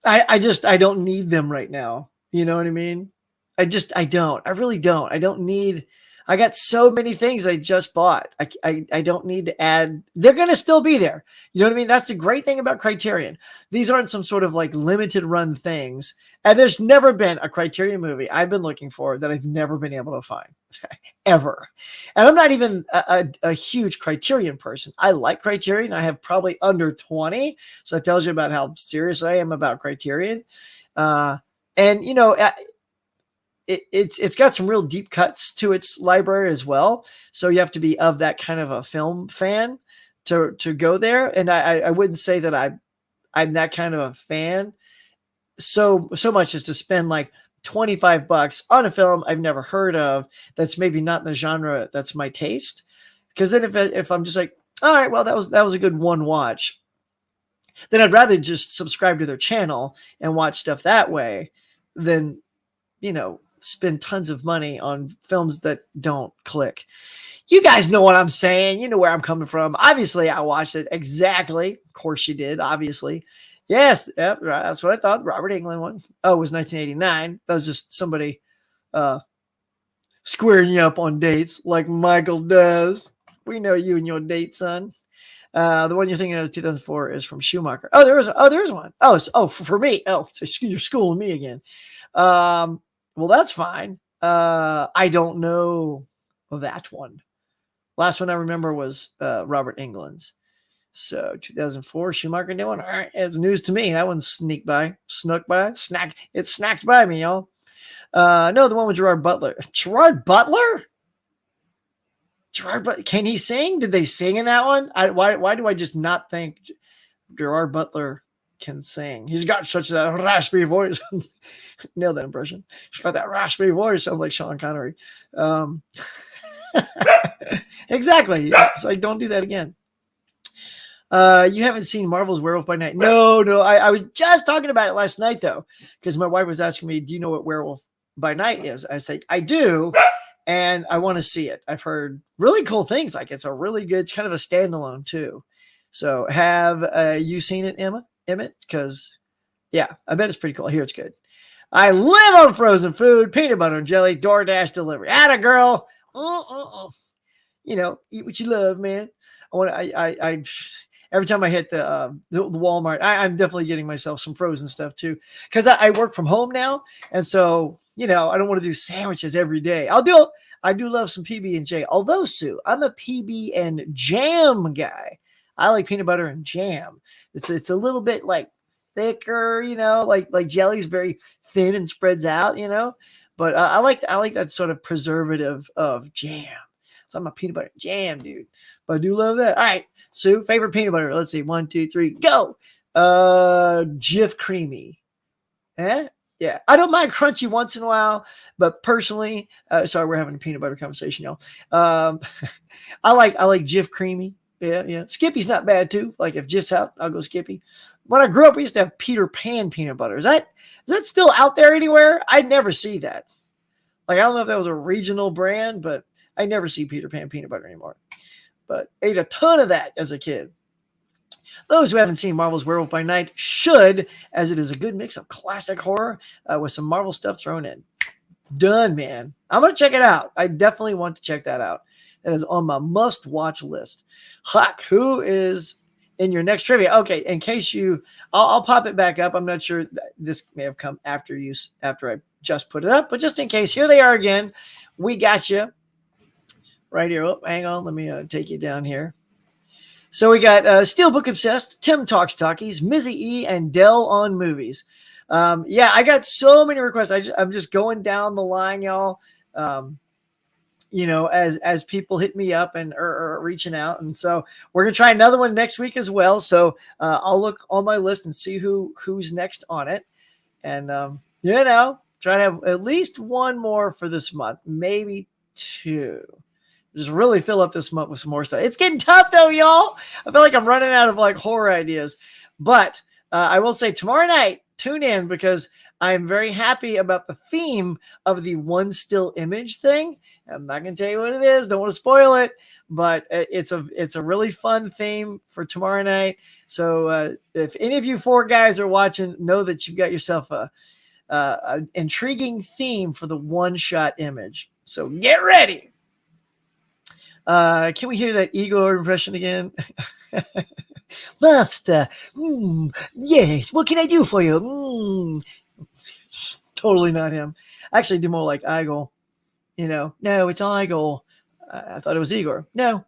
I don't need them right now. You know what I mean? I don't. I really don't. I got so many things I just bought. I don't need to add. They're going to still be there. You know what I mean? That's the great thing about Criterion. These aren't some sort of like limited run things. And there's never been a Criterion movie I've been looking for that I've never been able to find ever. And I'm not even a huge Criterion person. I like Criterion. I have probably under 20. So it tells you about how serious I am about Criterion. It's got some real deep cuts to its library as well. So you have to be of that kind of a film fan to go there. And I wouldn't say that I'm that kind of a fan so much as to spend like $25 on a film I've never heard of. That's maybe not in the genre that's my taste. Because then if I'm just like, all right, well, that was a good one watch, then I'd rather just subscribe to their channel and watch stuff that way than, spend tons of money on films that don't click. You guys know what I'm saying. You know where I'm coming from. Obviously, I watched it exactly. Of course you did, obviously. Yes, yep, that's what I thought. The Robert Englund one. Oh, it was 1989. That was just somebody squaring you up on dates like Michael does. We know you and your date, son. The one you're thinking of, 2004, is from Schumacher. Oh, there is one. For me. Oh, so you're schooling me again. Well, that's fine. I don't know that one. Last one I remember was Robert Englund's. So 2004, Schumacher did one. All right, it's news to me. That one snuck by. It snacked by me, y'all. No, the one with Gerard Butler. Gerard Butler? Can he sing? Did they sing in that one? Why do I just not think Gerard Butler can sing? He's got such a raspy voice. Nailed that impression. He's got that raspy voice. Sounds like Sean Connery. Exactly. It's like, don't do that again. You haven't seen Marvel's Werewolf by Night? No. I was just talking about it last night though, because my wife was asking me, "Do you know what Werewolf by Night is?" I said, "I do, and I want to see it." I've heard really cool things. Like it's a really good. It's kind of a standalone too. So have you seen it, Emmett? Because yeah, I bet it's pretty cool. I hear it's good. I live on frozen food, peanut butter and jelly, DoorDash delivery. Atta girl. You know, eat what you love, man. I every time I hit the Walmart, I'm definitely getting myself some frozen stuff too, because I work from home now, and so you know I don't want to do sandwiches every day. I do love some PB and J. Although Sue, I'm a PB and jam guy. I like peanut butter and jam. It's a little bit like thicker, you know, like jelly's very thin and spreads out, you know. But I like that sort of preservative of jam. So I'm a peanut butter jam dude. But I do love that. All right, Sue, favorite peanut butter. Let's see, 1, 2, 3, go. Jif Creamy. Eh? Yeah, I don't mind crunchy once in a while, but personally, sorry, we're having a peanut butter conversation, y'all. I like Jif Creamy. Yeah. Skippy's not bad too. Like if Jif's out, I'll go Skippy. When I grew up, we used to have Peter Pan peanut butter. Is that still out there anywhere? I never see that. Like I don't know if that was a regional brand, but I never see Peter Pan peanut butter anymore. But ate a ton of that as a kid. Those who haven't seen Marvel's Werewolf by Night should, as it is a good mix of classic horror with some Marvel stuff thrown in. Done, man. I'm going to check it out. I definitely want to check that out. That is on my must-watch list. Huck, who is in your next trivia? Okay, in case I'll pop it back up. I'm not sure. This may have come after I just put it up, but just in case, here they are again. We got you right here. Oh, hang on. Let me take you down here. So we got Steelbook Obsessed, Tim Talks Talkies, Mizzy E, and Dell on Movies. Yeah, I got so many requests. I'm just going down the line, y'all. You know, as people hit me up and are reaching out. And so we're going to try another one next week as well. So I'll look on my list and see who's next on it. And, you know, try to have at least one more for this month, maybe 2. Just really fill up this month with some more stuff. It's getting tough though, y'all. I feel like I'm running out of like horror ideas. But I will say tomorrow night, tune in because I'm very happy about the theme of the one still image thing. I'm not going to tell you what it is. Don't want to spoil it, but it's a really fun theme for tomorrow night. So if any of you 4 guys are watching, know that you've got yourself an intriguing theme for the one-shot image. So get ready. Can we hear that Igor impression again? Master, yes, what can I do for you? Totally not him. I actually do more like Igor. You know, no, it's Igor. I thought it was Igor. No,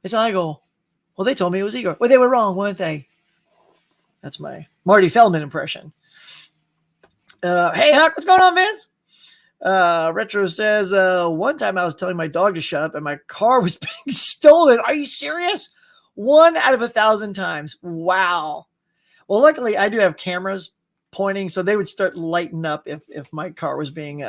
it's Igor. Well, they told me it was Igor. Well, they were wrong, weren't they? That's my Marty Feldman impression. Hey, Huck, what's going on, Vince? Retro says, one time I was telling my dog to shut up and my car was being stolen. Are you serious? 1 out of 1,000 times. Wow. Well, luckily I do have cameras pointing, so they would start lighting up if my car was being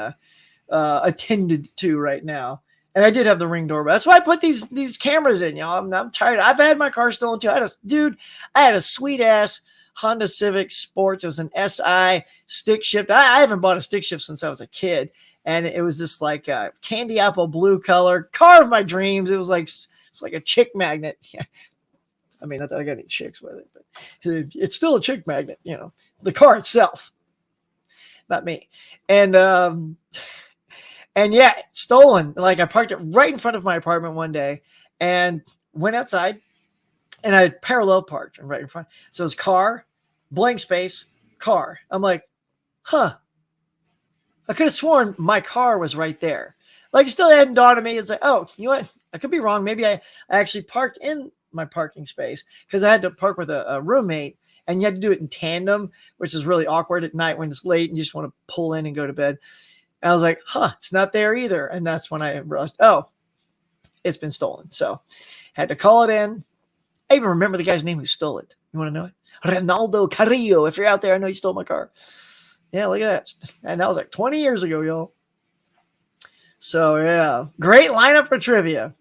attended to right now. And I did have the Ring doorbell. That's why I put these cameras in, y'all. I'm tired. I've had my car stolen too. I had a sweet ass Honda Civic Sports. It was an SI stick shift. I haven't bought a stick shift since I was a kid. And it was this like candy apple blue color car of my dreams. It was like, it's like a chick magnet. Yeah. I mean, not that I got any chicks with it, but it's still a chick magnet, you know, the car itself, not me. And yeah, stolen. Like I parked it right in front of my apartment one day and went outside and I had parallel parked right in front. So it was car, blank space, car. I'm like, huh. I could have sworn my car was right there. Like it still hadn't dawned on me. It's like, oh, you know what? I could be wrong. Maybe I actually parked in my parking space because I had to park with a roommate and you had to do it in tandem, which is really awkward at night when it's late and you just want to pull in and go to bed. And I was like, huh, it's not there either. And that's when I realized, oh, it's been stolen. So had to call it in. I even remember the guy's name who stole it. You want to know it? Ronaldo Carrillo. If you're out there, I know you stole my car. Yeah, look at that. And that was like 20 years ago, y'all. So, yeah. Great lineup for trivia.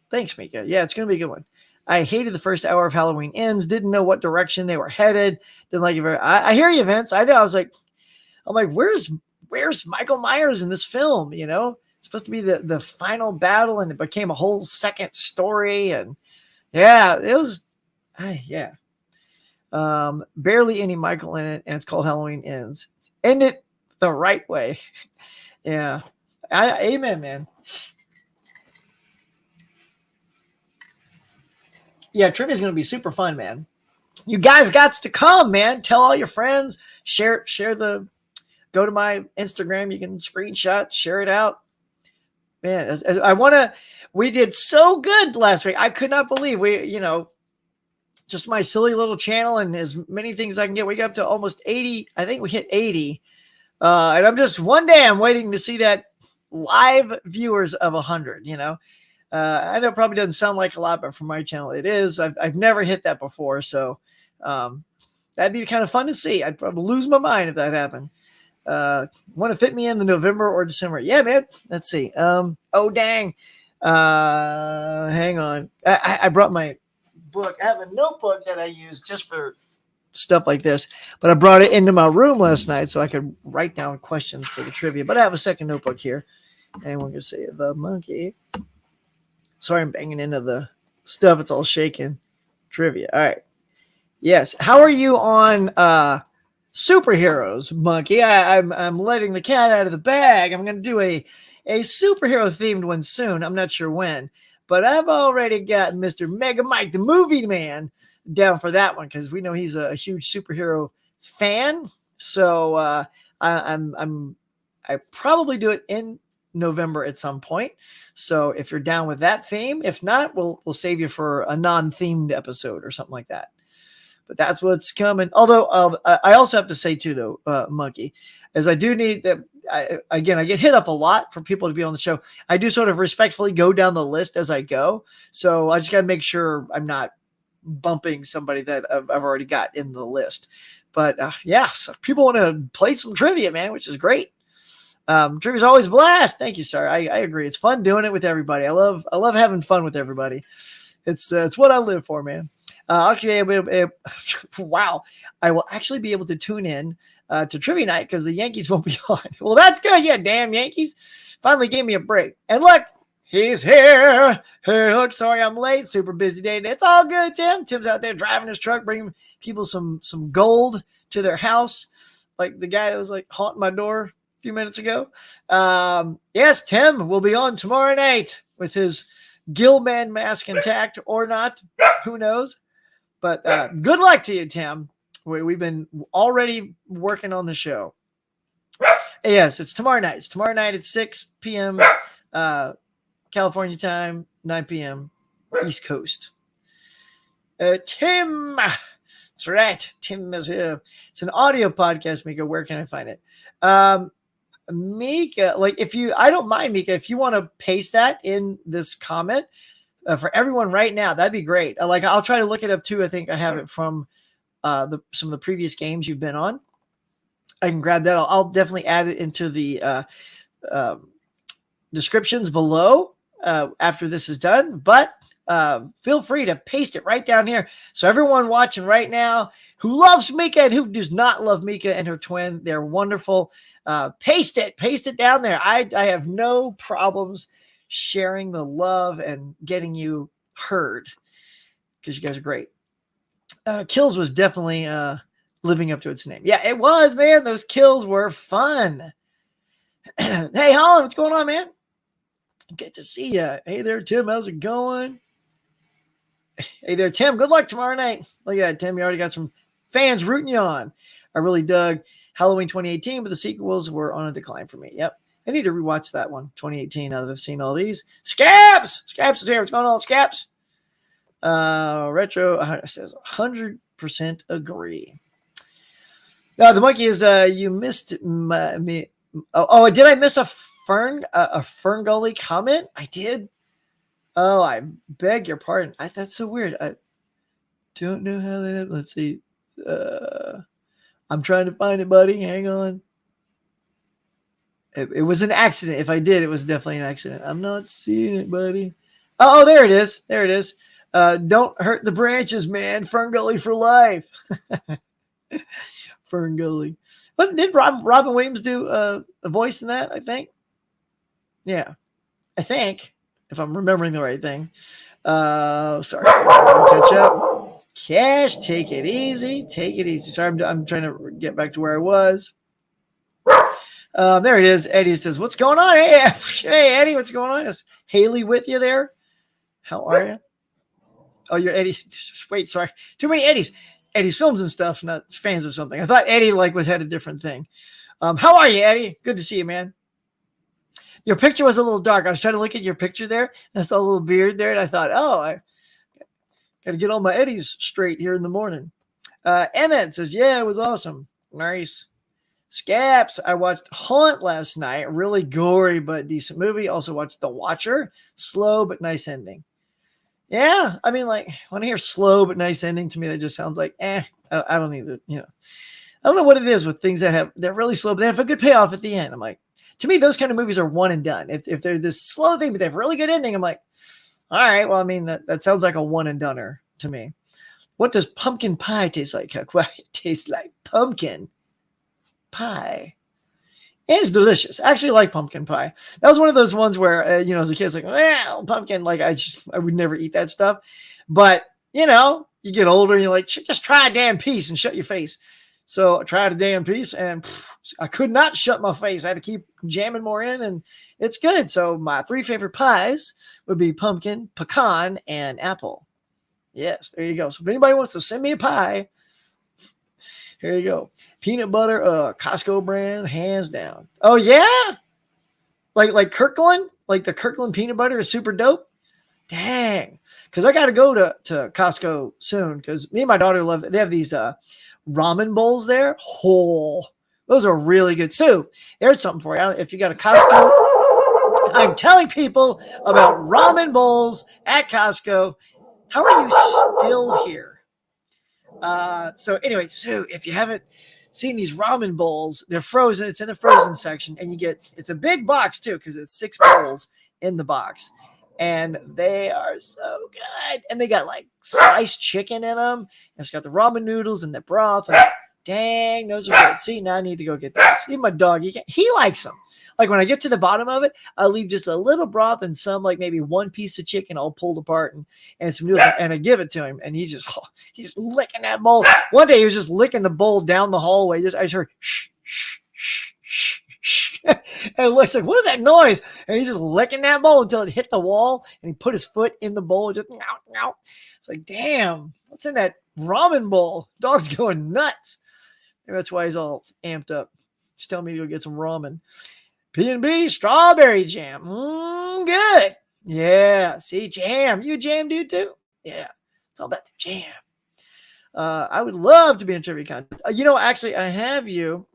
Thanks, Mika. Yeah, it's going to be a good one. I hated the first hour of Halloween Ends. Didn't know what direction they were headed. Didn't like it very. I hear you, Vince. I know. I'm like, where's Michael Myers in this film? You know, it's supposed to be the final battle, and it became a whole second story. And yeah, it was, yeah. Barely any Michael in it, and it's called Halloween Ends. End it the right way. Yeah. Amen, man. Yeah, trivia is going to be super fun, man. You guys got to come, man. Tell all your friends. Share the. Go to my Instagram. You can screenshot, share it out. Man, I want to. We did so good last week. I could not believe just my silly little channel and as many things I can get. We got up to almost 80. I think we hit 80. And I'm waiting to see that live viewers of 100, I know it probably doesn't sound like a lot, but for my channel, it is. I've never hit that before. So that'd be kind of fun to see. I'd probably lose my mind if that happened. Want to fit me in the November or December? Yeah, man. Let's see. Oh, dang. Hang on. I brought my book. I have a notebook that I use just for stuff like this, but I brought it into my room last night so I could write down questions for the trivia. But I have a second notebook here. And we're going to say the monkey. Sorry, I'm banging into the stuff. It's all shaking. Trivia. All right. Yes. How are you on superheroes, monkey? I'm letting the cat out of the bag. I'm going to do a superhero themed one soon. I'm not sure when, but I've already got Mr. Mega Mike, the movie man, down for that one because we know he's a huge superhero fan. So I probably do it in November at some point. So if you're down with that theme, if not, we'll save you for a non-themed episode or something like that. But that's what's coming. Although I also have to say too, though, monkey, as I do need that. I get hit up a lot for people to be on the show. I do sort of respectfully go down the list as I go. So I just got to make sure I'm not bumping somebody that I've already got in the list. But yeah, so people want to play some trivia, man, which is great. Trivia is always a blast. Thank you, sir. I agree. It's fun doing it with everybody. I love having fun with everybody. It's what I live for, man. Wow. I will actually be able to tune in to trivia night because the Yankees won't be on. Well, that's good. Yeah, damn Yankees. Finally gave me a break. And look, he's here. Hey, look, sorry I'm late. Super busy day. It's all good, Tim. Tim's out there driving his truck, bringing people some gold to their house. Like the guy that was like haunting my door few minutes ago. Yes, Tim will be on tomorrow night with his Gilman mask intact or not. Who knows? But good luck to you, Tim. We've been already working on the show. Yes, it's tomorrow night. It's tomorrow night at 6 p.m. California time, 9 p.m. East Coast. Tim. That's right. Tim is here. It's an audio podcast, Mika. Where can I find it? Mika, I don't mind, Mika, if you want to paste that in this comment for everyone right now, that'd be great. I'll try to look it up too. I think I have it from some of the previous games you've been on. I can grab that. I'll definitely add it into the descriptions below after this is done. But feel free to paste it right down here. So everyone watching right now who loves Mika and who does not love Mika and her twin, they're wonderful. Paste it down there. I have no problems sharing the love and getting you heard because you guys are great. Kills was definitely living up to its name. Yeah, it was, man. Those kills were fun. Hey, Holland, what's going on, man? Good to see you. Hey there, Tim. How's it going? Hey there, Tim. Good luck tomorrow night. Look at that, Tim. You already got some fans rooting you on. I really dug Halloween 2018, but the sequels were on a decline for me. Yep. I need to rewatch that one, 2018, now that I've seen all these. Scaps! Scaps is here. What's going on, Scaps? Retro says 100% agree. The monkey is, you missed me. Oh, did I miss a Ferngully comment? I did. Oh, I beg your pardon. That's so weird. I don't know how that. Let's see. I'm trying to find it, buddy. Hang on. It was an accident. If I did, it was definitely an accident. I'm not seeing it, buddy. Oh, there it is. There it is. Don't hurt the branches, man. Fern Gully for life. Fern Gully. But did Robin Williams do a voice in that? I think. Yeah, I think if I'm remembering the right thing. Sorry, catch up. Cash, take it easy. Take it easy. Sorry, I'm trying to get back to where I was. There it is. Eddie says, "What's going on? Hey, Eddie, what's going on? Is Haley with you there? How are you? Oh, you're Eddie. Wait, sorry. Too many Eddies. Eddie's films and stuff, not fans of something. I thought Eddie had a different thing. How are you, Eddie? Good to see you, man. Your picture was a little dark. I was trying to look at your picture there, and I saw a little beard there, and I thought, oh, I got to get all my Eddies straight here in the morning. Emmett says, yeah, it was awesome. Nice. Scaps, I watched Haunt last night. Really gory but decent movie. Also watched The Watcher. Slow but nice ending. Yeah, I mean, like, when I hear slow but nice ending, to me, that just sounds like, I don't need to, I don't know what it is with things they're really slow, but they have a good payoff at the end. I'm like, to me, those kind of movies are one and done. If they're this slow thing, but they have a really good ending, I'm like, all right, well, I mean, that sounds like a one and doneer to me. What does pumpkin pie taste like? Well, it tastes like pumpkin pie. It's delicious. I actually like pumpkin pie. That was one of those ones where, as a kid, it's like, well, pumpkin, like I would never eat that stuff. But, you get older and you're like, just try a damn piece and shut your face. So I tried a damn piece and I could not shut my face. I had to keep jamming more in and it's good. So my 3 favorite pies would be pumpkin, pecan, and apple. Yes, there you go. So if anybody wants to send me a pie, here you go. Peanut butter, Costco brand, hands down. Oh yeah? Like Kirkland? Like the Kirkland peanut butter is super dope? Dang. Because I got to go to Costco soon because me and my daughter love it. They have these ramen bowls there. Oh, those are really good. So there's something for you. If you got a Costco, I'm telling people about ramen bowls at Costco. How are you still here? So anyway, so if you haven't seen these ramen bowls, they're frozen. It's in the frozen section, and it's a big box too because it's 6 bowls in the box, and they are so good. And they got like sliced chicken in them. It's got the ramen noodles and the broth. And dang, those are good. See, now I need to go get those. Even my dog, he likes them. Like when I get to the bottom of it, I'll leave just a little broth and some, like maybe 1 piece of chicken all pulled apart and some noodles, and I give it to him, and he's licking that bowl. One day he was just licking the bowl down the hallway. I just heard shh, shh, shh, shh, shh. And Luke's like, what is that noise? And he's just licking that bowl until it hit the wall, and he put his foot in the bowl, just now. It's like, damn, what's in that ramen bowl? Dog's going nuts. Maybe that's why he's all amped up. Just tell me to go get some ramen. P&B strawberry jam. Good. Yeah. See, jam. You a jam dude too? Yeah. It's all about the jam. I would love to be in a trivia contest. Actually, I have you.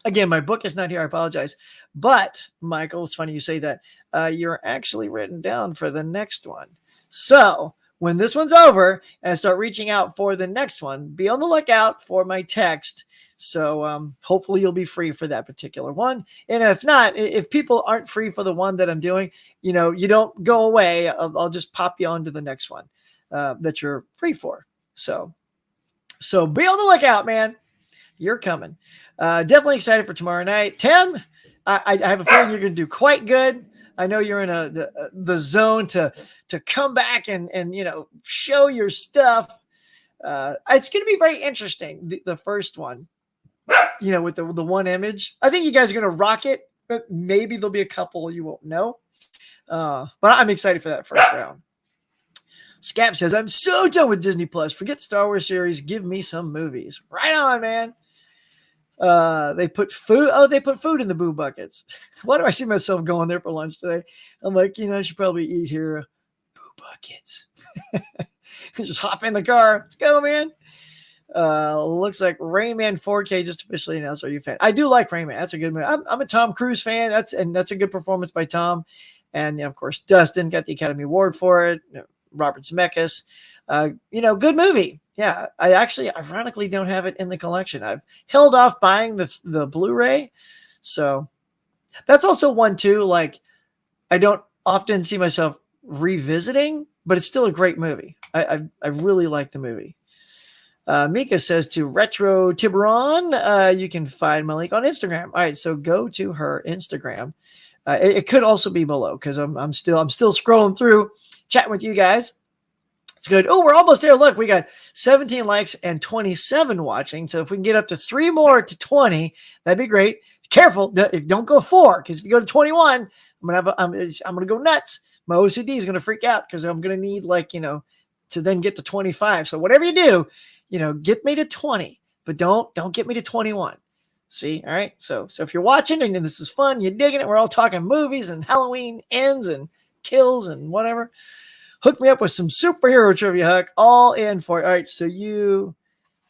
Again, my book is not here. I apologize. But, Michael, it's funny you say that. You're actually written down for the next one. So, when this one's over and I start reaching out for the next one, be on the lookout for my text. So hopefully you'll be free for that particular one. And if not, if people aren't free for the one that I'm doing, you don't go away. I'll just pop you on to the next one that you're free for. So be on the lookout, man. You're coming. Definitely excited for tomorrow night. Tim, I have a feeling you're going to do quite good. I know you're in the zone to come back and show your stuff. It's going to be very interesting. The first one, with the one image. I think you guys are going to rock it, but maybe there'll be a couple you won't know. But I'm excited for that first round. Scap says, I'm so done with Disney Plus. Forget Star Wars series. Give me some movies. Right on, man. They put food. Oh, they put food in the boo buckets. Why do I see myself going there for lunch today? I'm like, I should probably eat here. Boo buckets. Just hop in the car. Let's go, man. Looks like Rain Man 4K just officially announced. Are you a fan? I do like Rain Man. That's a good movie. I'm a Tom Cruise fan. That's a good performance by Tom. And of course, Dustin got the Academy Award for it. Robert Zemeckis. Good movie. Yeah, I actually ironically don't have it in the collection. I've held off buying the Blu-ray. So that's also one too. Like I don't often see myself revisiting, but it's still a great movie. I really like the movie. Mika says to Retro Tiburon, you can find my link on Instagram. All right, so go to her Instagram. It could also be below because I'm still scrolling through, chatting with you guys. It's good. Oh, we're almost there. Look, we got 17 likes and 27 watching. So if we can get up to 3 more to 20, that'd be great. Careful, don't go 4, because if you go to 21, I'm gonna go nuts. My OCD is gonna freak out because I'm gonna need to then get to 25. So whatever you do, get me to 20, but don't get me to 21. See, all right. So if you're watching and this is fun, you're digging it. We're all talking movies and Halloween ends and kills and whatever. Hook me up with some superhero trivia, Huck. All in for it. All right,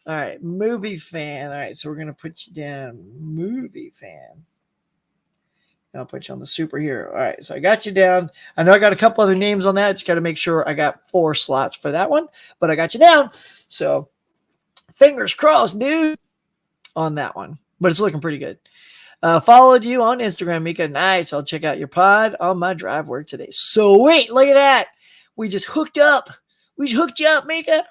all right, movie fan. All right, so we're going to put you down, movie fan. I'll put you on the superhero. All right, so I got you down. I know I got a couple other names on that. I just got to make sure I got 4 slots for that one, but I got you down. So fingers crossed, dude, on that one. But it's looking pretty good. Followed you on Instagram, Mika. Nice. I'll check out your pod on my drive work today. Sweet. Look at that. We just hooked up. We just hooked you up, Mika.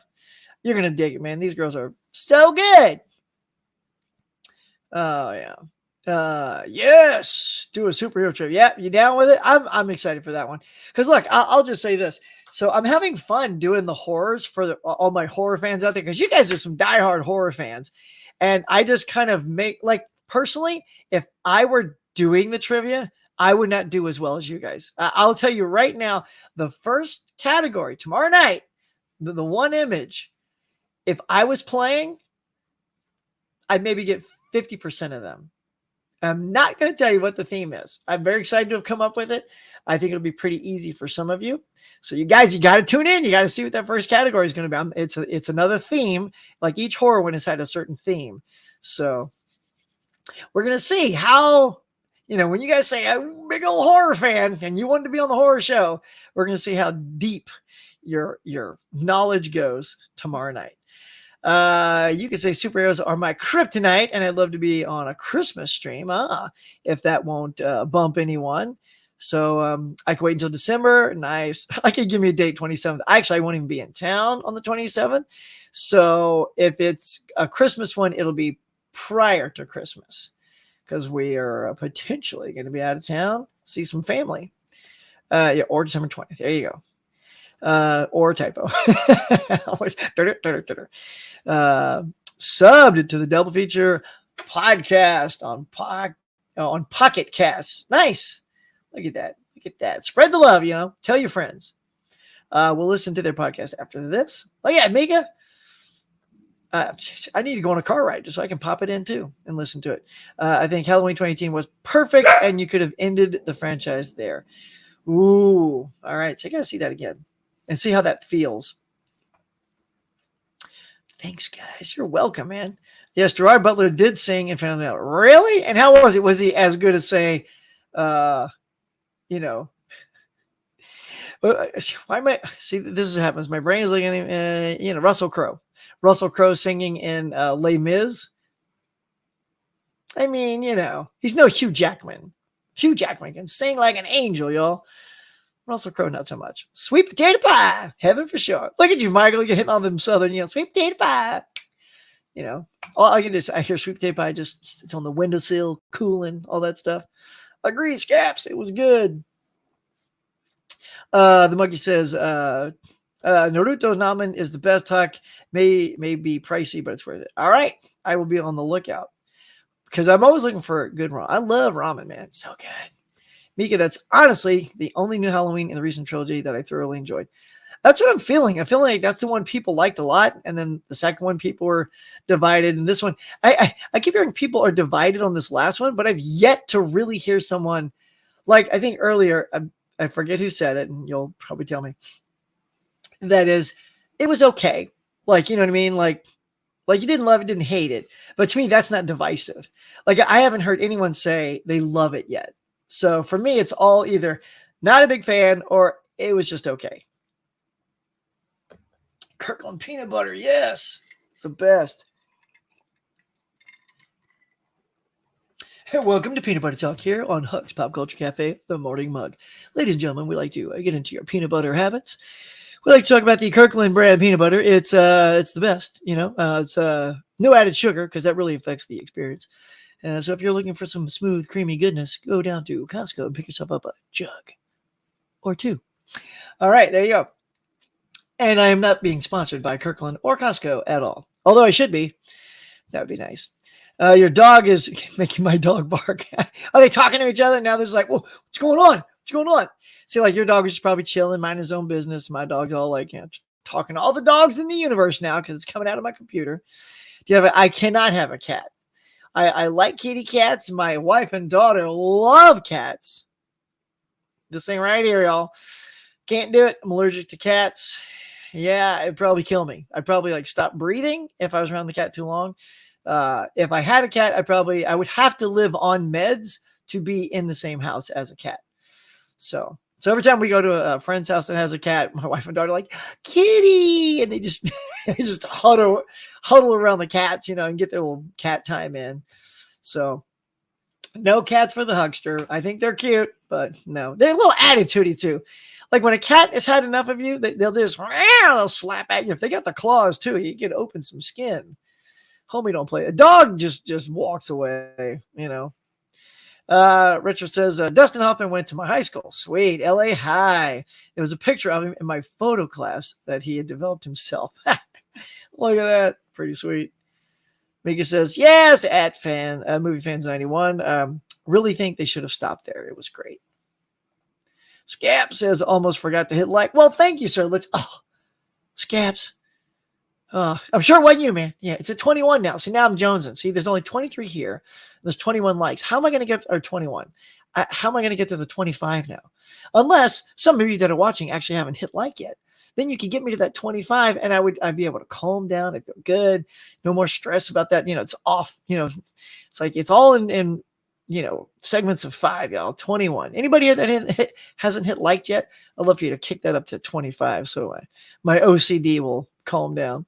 You're going to dig it, man. These girls are so good. Oh, yeah. Yes. Do a superhero trip. Yeah, you down with it? I'm excited for that one. Because, look, I'll just say this. So I'm having fun doing the horrors for all my horror fans out there, because you guys are some diehard horror fans. And I just kind of personally, if I were doing the trivia, I would not do as well as you guys. I'll tell you right now, the first category tomorrow night, the one image, if I was playing, I'd maybe get 50% of them. I'm not going to tell you what the theme is. I'm very excited to have come up with it. I think it'll be pretty easy for some of you. So you guys, you got to tune in. You got to see what that first category is going to be. It's another theme. Like each horror one has had a certain theme. So we're going to see how, when you guys say I'm a big old horror fan and you wanted to be on the horror show, we're going to see how deep your knowledge goes tomorrow night. You can say superheroes are my kryptonite, and I'd love to be on a Christmas stream. If that won't bump anyone. So I can wait until December. Nice. I can give me a date, 27th. Actually, I won't even be in town on the 27th. So if it's a Christmas one, it'll be prior to Christmas, because we are potentially going to be out of town, see some family. Or December 20th. There you go. Or typo. Subbed to the Double Feature podcast on Pocket Casts. Nice. Look at that. Look at that. Spread the love, Tell your friends. We'll listen to their podcast after this. Oh, yeah, Mika. I need to go on a car ride just so I can pop it in too and listen to it. I think Halloween 2018 was perfect, and you could have ended the franchise there. Ooh. All right. So you got to see that again and see how that feels. Thanks, guys. You're welcome, man. Yes, Gerard Butler did sing in front of them. Really? And how was it? Was he as good as, say, why am I see? This is happens. My brain is looking at Russell Crowe. Russell Crowe singing in Les Mis. I mean, he's no Hugh Jackman. Hugh Jackman can sing like an angel, y'all. Russell Crowe, not so much. Sweet potato pie, heaven for sure. Look at you, Michael. You're hitting all them southern, sweet potato pie. All I can do is I hear sweet potato pie, just it's on the windowsill, cooling, all that stuff. Agree, Scaps. It was good. The monkey says, Naruto Ramen is the best. Talk may be pricey, but it's worth it. All right. I will be on the lookout because I'm always looking for good ramen. I love ramen, man. It's so good. Mika, that's honestly the only new Halloween in the recent trilogy that I thoroughly enjoyed. That's what I'm feeling. I'm feeling like that's the one people liked a lot. And then the second one, people were divided. And this one, I keep hearing people are divided on this last one, but I've yet to really hear someone like, I think earlier, I forget who said it, and you'll probably tell me. That is, it was okay. Like, you know what I mean? Like you didn't love it, didn't hate it. But to me, that's not divisive. Like, I haven't heard anyone say they love it yet. So for me, it's all either not a big fan or it was just okay. Kirkland peanut butter. Yes. It's the best. Hey, welcome to Peanut Butter Talk here on Huck's Pop Culture Cafe, the Morning Mug. Ladies and gentlemen, we like to get into your peanut butter habits. We like to talk about the Kirkland brand peanut butter. It's the best, it's no added sugar because that really affects the experience. So if you're looking for some smooth, creamy goodness, go down to Costco and pick yourself up a jug or two. All right, there you go. And I am not being sponsored by Kirkland or Costco at all. Although I should be. That would be nice. Your dog is making my dog bark. Are they talking to each other? Now there's like, whoa, what's going on? What's going on? See, like your dog is just probably chilling, minding his own business. My dog's all like, talking to all the dogs in the universe now because it's coming out of my computer. Do you have I cannot have a cat. I like kitty cats. My wife and daughter love cats. This thing right here, y'all. Can't do it. I'm allergic to cats. Yeah, it'd probably kill me. I'd probably like stop breathing if I was around the cat too long. If I had a cat, I would have to live on meds to be in the same house as a cat. So every time we go to a friend's house that has a cat, my wife and daughter are like, kitty, and they just they just huddle around the cats, and get their little cat time in. So no cats for the huckster. I think they're cute, but no, they're a little attitudey too. Like when a cat has had enough of you, they'll just they'll slap at you. If they got the claws too, you can open some skin. Homie, don't play. A dog just walks away, Richard says, Dustin Hoffman went to my high school. Sweet. LA High. There was a picture of him in my photo class that he had developed himself. Look at that. Pretty sweet. Mika says, yes, at fan, movie fans 91. Really think they should have stopped there. It was great. Scap says, almost forgot to hit like. Well, thank you, sir. Scaps. I'm sure it wasn't you, man. Yeah, it's at 21 now. See, now I'm jonesing. See, there's only 23 here. There's 21 likes. How am I going to get, or 21? How am I going to get to the 25 now? Unless some of you that are watching actually haven't hit like yet. Then you could get me to that 25 and I'd be able to calm down. I'd feel good. No more stress about that. It's off, it's like, it's all in segments of 5, y'all. 21. Anybody here that hasn't hit like yet? I'd love for you to kick that up to 25. So my OCD will calm down.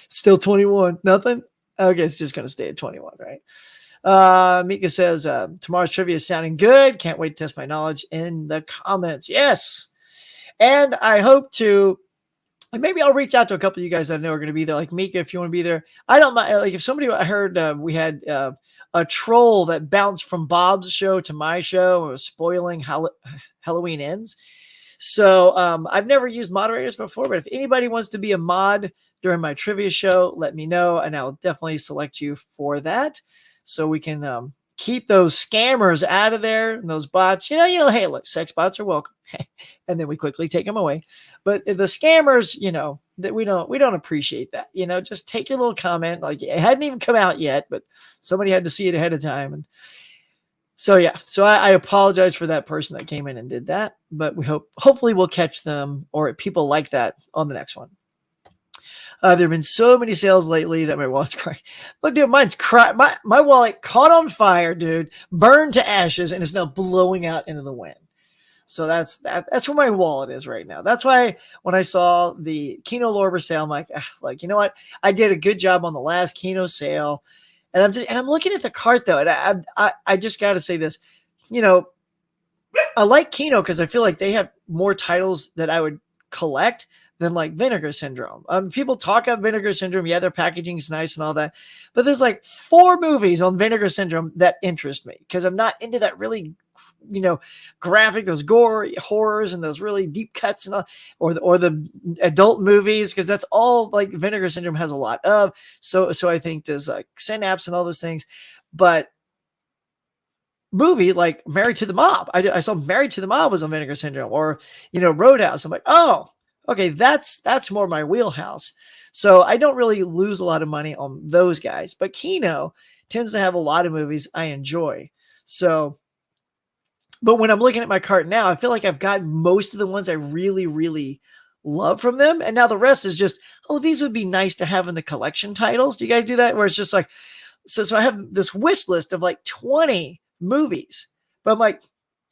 Still 21. Nothing? Okay, it's just going to stay at 21, right? Mika says, tomorrow's trivia is sounding good. Can't wait to test my knowledge in the comments. Yes. And I hope to, and maybe I'll reach out to a couple of you guys that I know are going to be there. Like Mika, if you want to be there. I don't mind. Like if somebody, I heard we had a troll that bounced from Bob's show to my show and was spoiling Halloween Ends. So I've never used moderators before, but if anybody wants to be a mod during my trivia show, let me know, and I'll definitely select you for that so we can keep those scammers out of there and those bots. Hey, look, sex bots are welcome. And then we quickly take them away. But the scammers, that we don't appreciate that. Just take your little comment. Like it hadn't even come out yet, but somebody had to see it ahead of time. And so, yeah, so I apologize for that person that came in and did that, but hopefully we'll catch them or people like that on the next one. There have been so many sales lately that my wallet's crying. Look, dude, mine's crying. My wallet caught on fire, dude, burned to ashes, and is now blowing out into the wind. So that's where my wallet is right now. That's why when I saw the Kino Lorber sale, I'm like, you know what? I did a good job on the last Kino sale. And I'm looking at the cart though, and I just got to say this, I like Kino because I feel like they have more titles that I would collect than like Vinegar Syndrome. People talk about Vinegar Syndrome, yeah, their packaging is nice and all that, but there's like 4 movies on Vinegar Syndrome that interest me because I'm not into that really, graphic, those gore horrors and those really deep cuts and all, or the adult movies, because that's all like Vinegar Syndrome has a lot of. So I think there's like Synapse and all those things, but movie like Married to the Mob, I saw Married to the Mob was on Vinegar Syndrome, or Roadhouse. I'm like, oh, okay, that's more my wheelhouse. So I don't really lose a lot of money on those guys, but Kino tends to have a lot of movies I enjoy. So. But when I'm looking at my cart now, I feel like I've got most of the ones I really, really love from them. And now the rest is just, these would be nice to have in the collection titles. Do you guys do that? Where it's just like, so I have this wish list of like 20 movies, but I'm like,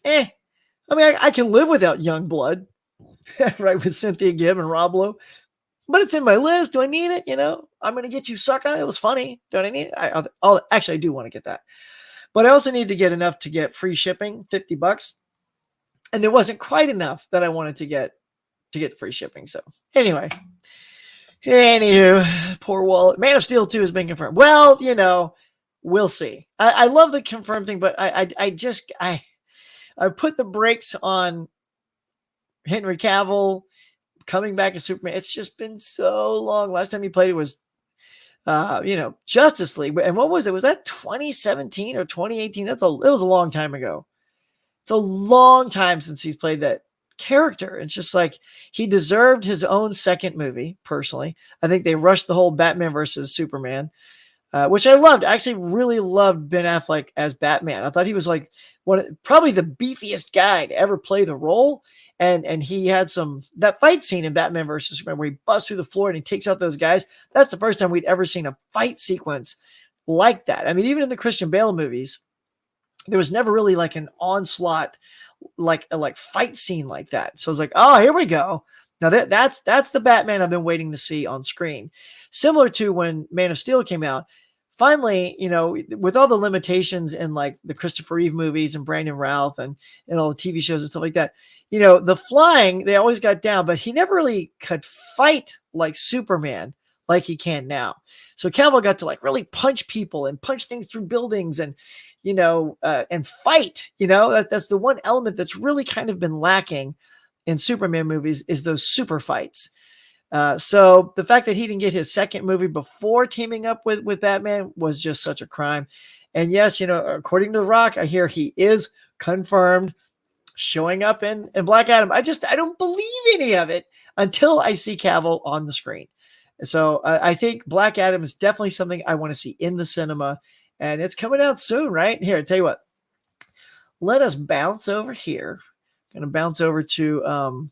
I can live without Youngblood, right? With Cynthia Gibb and Rob Lowe, but it's in my list. Do I need it? I'm going to get you sucker. It was funny. Don't I need it? Actually, I do want to get that. But I also need to get enough to get free shipping, $50. And there wasn't quite enough that I wanted to get to get the free shipping. So anyway, anywho, poor wallet. Man of Steel 2 has been confirmed. Well, we'll see. I love the confirmed thing, but I've put the brakes on Henry Cavill coming back as Superman. It's just been so long. Last time he played it was Justice League. And what was it? Was that 2017 or 2018? It was a long time ago. It's a long time since he's played that character. It's just like he deserved his own second movie, personally. I think they rushed the whole Batman versus Superman, which I loved. I actually really loved Ben Affleck as Batman. I thought he was like probably the beefiest guy to ever play the role. And he had that fight scene in Batman versus Superman where he busts through the floor and he takes out those guys. That's the first time we'd ever seen a fight sequence like that. I mean, even in the Christian Bale movies, there was never really like an onslaught, like fight scene like that. So I was like, oh, here we go. Now that's the Batman I've been waiting to see on screen. Similar to when Man of Steel came out. Finally, with all the limitations in like the Christopher Reeve movies and Brandon Routh and all the TV shows and stuff like that, the flying, they always got down, but he never really could fight like Superman like he can now. So Cavill got to like really punch people and punch things through buildings and, and fight, that's the one element that's really kind of been lacking in Superman movies is those super fights. So the fact that he didn't get his second movie before teaming up with Batman was just such a crime. And yes, according to The Rock, I hear he is confirmed showing up in Black Adam. I don't believe any of it until I see Cavill on the screen. So I think Black Adam is definitely something I want to see in the cinema, and it's coming out soon, right? Here, I'll tell you what. Let us bounce over here. Going to bounce over to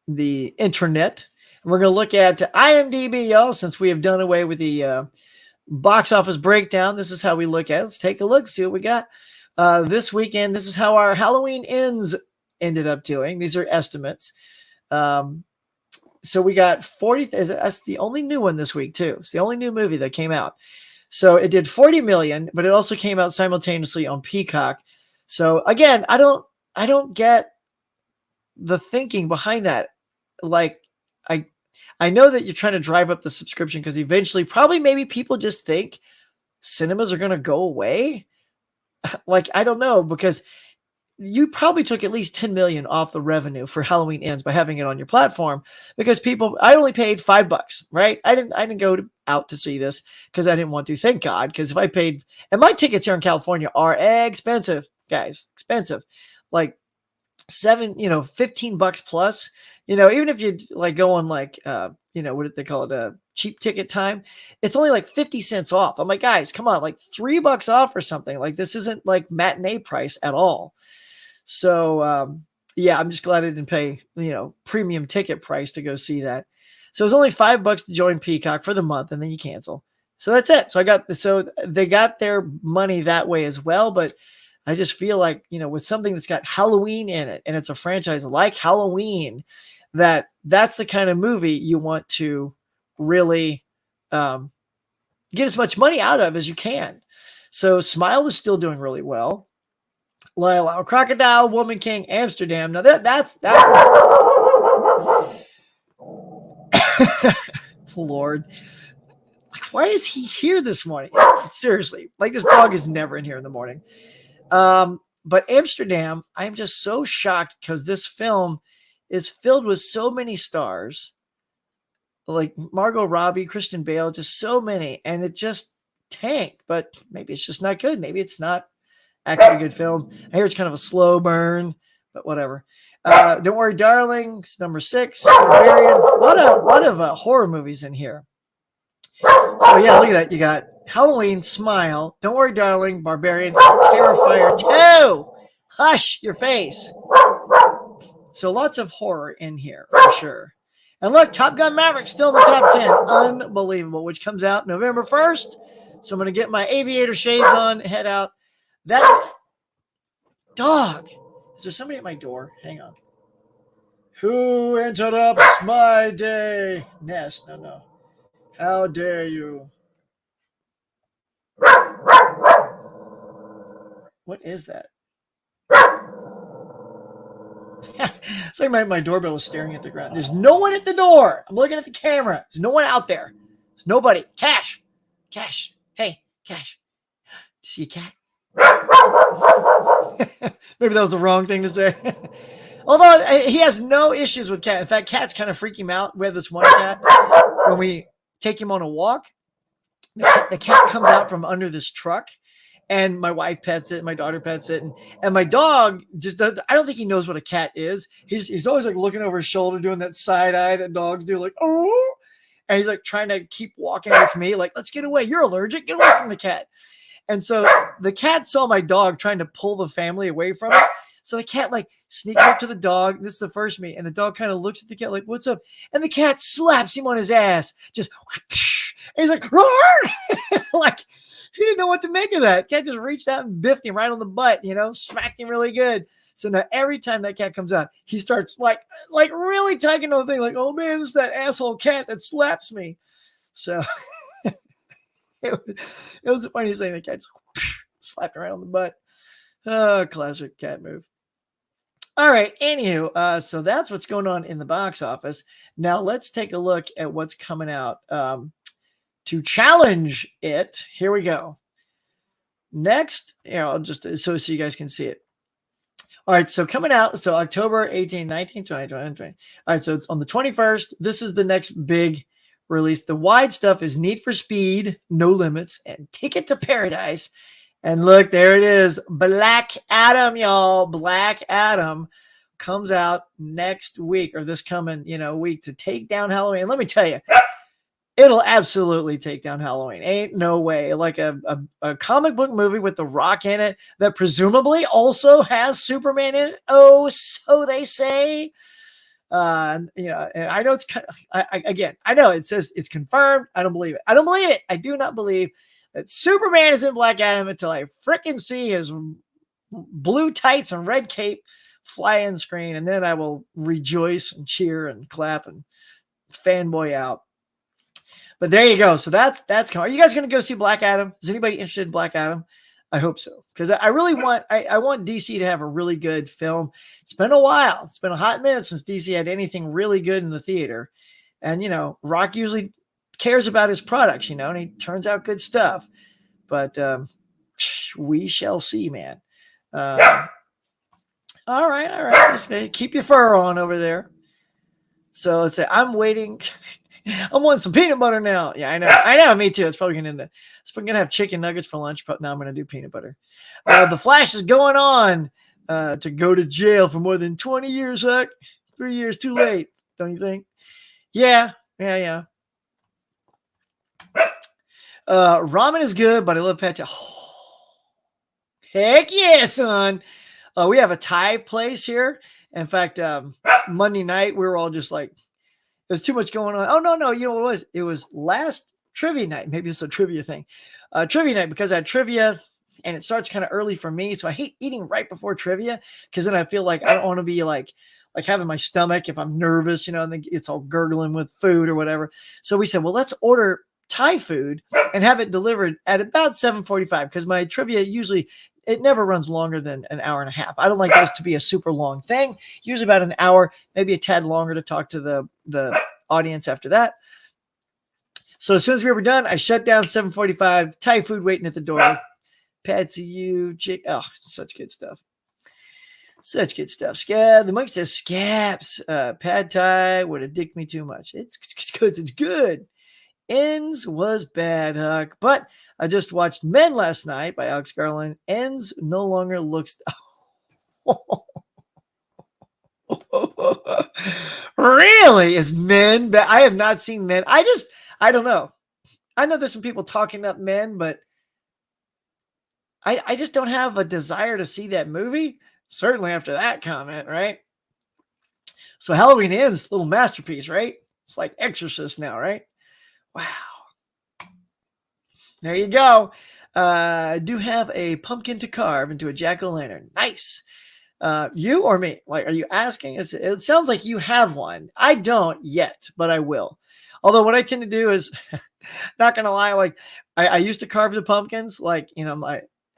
the internet. And we're going to look at IMDb, y'all, since we have done away with the box office breakdown. This is how we look at it. Let's take a look, see what we got. This weekend, this is how our Halloween Ends ended up doing. These are estimates. So we got 40. That's the only new one this week, too. It's the only new movie that came out. So it did 40 million, but it also came out simultaneously on Peacock. So again, I don't get the thinking behind that. Like, I know that you're trying to drive up the subscription because eventually probably maybe people just think cinemas are going to go away. Like, I don't know, because you probably took at least 10 million off the revenue for Halloween Ends by having it on your platform, because I only paid $5, right? I didn't go out to see this because I didn't want to, thank God. Because if I paid, and my tickets here in California are expensive, guys, expensive, like $15 plus, even if you like go on like, what did they call it? A cheap ticket time. It's only like 50 cents off. I'm like, guys, come on, like $3 off or something. Like, this isn't like matinee price at all. So, yeah, I'm just glad I didn't pay, premium ticket price to go see that. So it's only $5 to join Peacock for the month, and then you cancel. So that's it. So they got their money that way as well. But I just feel like, with something that's got Halloween in it, and it's a franchise like Halloween, that's the kind of movie you want to really get as much money out of as you can. So Smile is still doing really well. Lyle, Crocodile, Woman King, Amsterdam. Now that's Lord. Like, why is he here this morning? Seriously, like, this dog is never in here in the morning. But Amsterdam, I'm just so shocked because this film is filled with so many stars, like Margot Robbie, Christian Bale, just so many, and it just tanked. But maybe it's just not good. Maybe it's not actually a good film. I hear it's kind of a slow burn, but whatever. Don't Worry, Darling, it's number 6. Barbarian. A lot of horror movies in here. So yeah, look at that. You got Halloween, Smile, Don't Worry, Darling, Barbarian, Terrifier 2. Hush your face. So lots of horror in here for sure. And look, Top Gun Maverick still in the top 10. Unbelievable, which comes out November 1st. So I'm going to get my aviator shades on, head out. That dog. Is there somebody at my door? Hang on. Who interrupts my day? Nest. No. How dare you? What is that? It's like my doorbell was staring at the ground. There's no one at the door. I'm looking at the camera. There's no one out there. There's nobody. Cash. Cash. Hey, Cash. You see a cat? Maybe that was the wrong thing to say. Although he has no issues with cat. In fact, cats kind of freak him out. We have this one cat. When we take him on a walk, the cat comes out from under this truck. And my wife pets it, my daughter pets it, and my dog just does. I don't think he knows what a cat is. He's always like looking over his shoulder, doing that side eye that dogs do, like, oh, and he's like trying to keep walking with me, like, let's get away. You're allergic. Get away from the cat. And so the cat saw my dog trying to pull the family away from it. So the cat like sneaks up to the dog. This is the first meet, and the dog kind of looks at the cat like, "What's up?" And the cat slaps him on his ass, just. And he's like, roar! Like. He didn't know what to make of that. Cat just reached out and biffed him right on the butt, smacked him really good. So now every time that cat comes out, he starts like really tugging on the thing, like, oh man, this is that asshole cat that slaps me. So it was the funniest thing. The cat just slapped him right on the butt. Oh, classic cat move. All right. Anywho, so that's what's going on in the box office. Now let's take a look at what's coming out. To challenge it, here we go. Next, I'll just so you guys can see it. All right, so coming out, so October 18, 19, 20, 20, 20. All right, so on the 21st, this is the next big release. The wide stuff is Need for Speed, No Limits, and Ticket to Paradise. And look, there it is. Black Adam, y'all. Black Adam comes out next week, or this coming, week, to take down Halloween. And let me tell you, it'll absolutely take down Halloween. Ain't no way. Like a comic book movie with The Rock in it that presumably also has Superman in it. Oh, so they say. And I know it's kind of, I know it says it's confirmed. I don't believe it. I don't believe it. I do not believe that Superman is in Black Adam until I freaking see his blue tights and red cape fly in screen. And then I will rejoice and cheer and clap and fanboy out. But there you go. So that's coming. Are you guys going to go see Black Adam? Is anybody interested in Black Adam? I hope so. Because I really want, I want DC to have a really good film. It's been a while. It's been a hot minute since DC had anything really good in the theater. And, Rock usually cares about his products, and he turns out good stuff. But we shall see, man. All right. Just keep your fur on over there. So I'm waiting. I'm wanting some peanut butter now. Yeah, I know. Me too. It's probably gonna have chicken nuggets for lunch, but now I'm gonna do peanut butter. The Flash is going on to go to jail for more than 20 years. Huck, 3 years too late, don't you think? Yeah. Ramen is good, but I love pad thai. Oh, heck yeah, son. We have a Thai place here. In fact, Monday night we were all just like. There's too much going on. Oh, no. You know what it was? It was last trivia night. Maybe it's a trivia thing. Trivia night, because I had trivia and it starts kind of early for me. So I hate eating right before trivia because then I feel like I don't want to be like having my stomach if I'm nervous, and it's all gurgling with food or whatever. So we said, well, let's order Thai food and have it delivered at about 7:45 because my trivia usually it never runs longer than an hour and a half. I don't like this to be a super long thing. Usually about an hour, maybe a tad longer to talk to the audience after that. So as soon as we were done, I shut down 7:45. Thai food waiting at the door. Pad see you, chick. Oh, such good stuff. Such good stuff. Scab. The monkey says scabs. Pad Thai would addict me too much. It's because it's good. Ends was bad, Huck. But I just watched Men last night by Alex Garland. Ends no longer looks. Really? Is Men bad? I have not seen Men. I don't know. I know there's some people talking up Men, but I just don't have a desire to see that movie. Certainly after that comment, right? So Halloween Ends, little masterpiece, right? It's like Exorcist now, right? Wow. There you go. I do have a pumpkin to carve into a jack-o'-lantern. Nice. You or me? Like, are you asking? It sounds like you have one. I don't yet, but I will. Although what I tend to do is, not going to lie, like I used to carve the pumpkins. Like,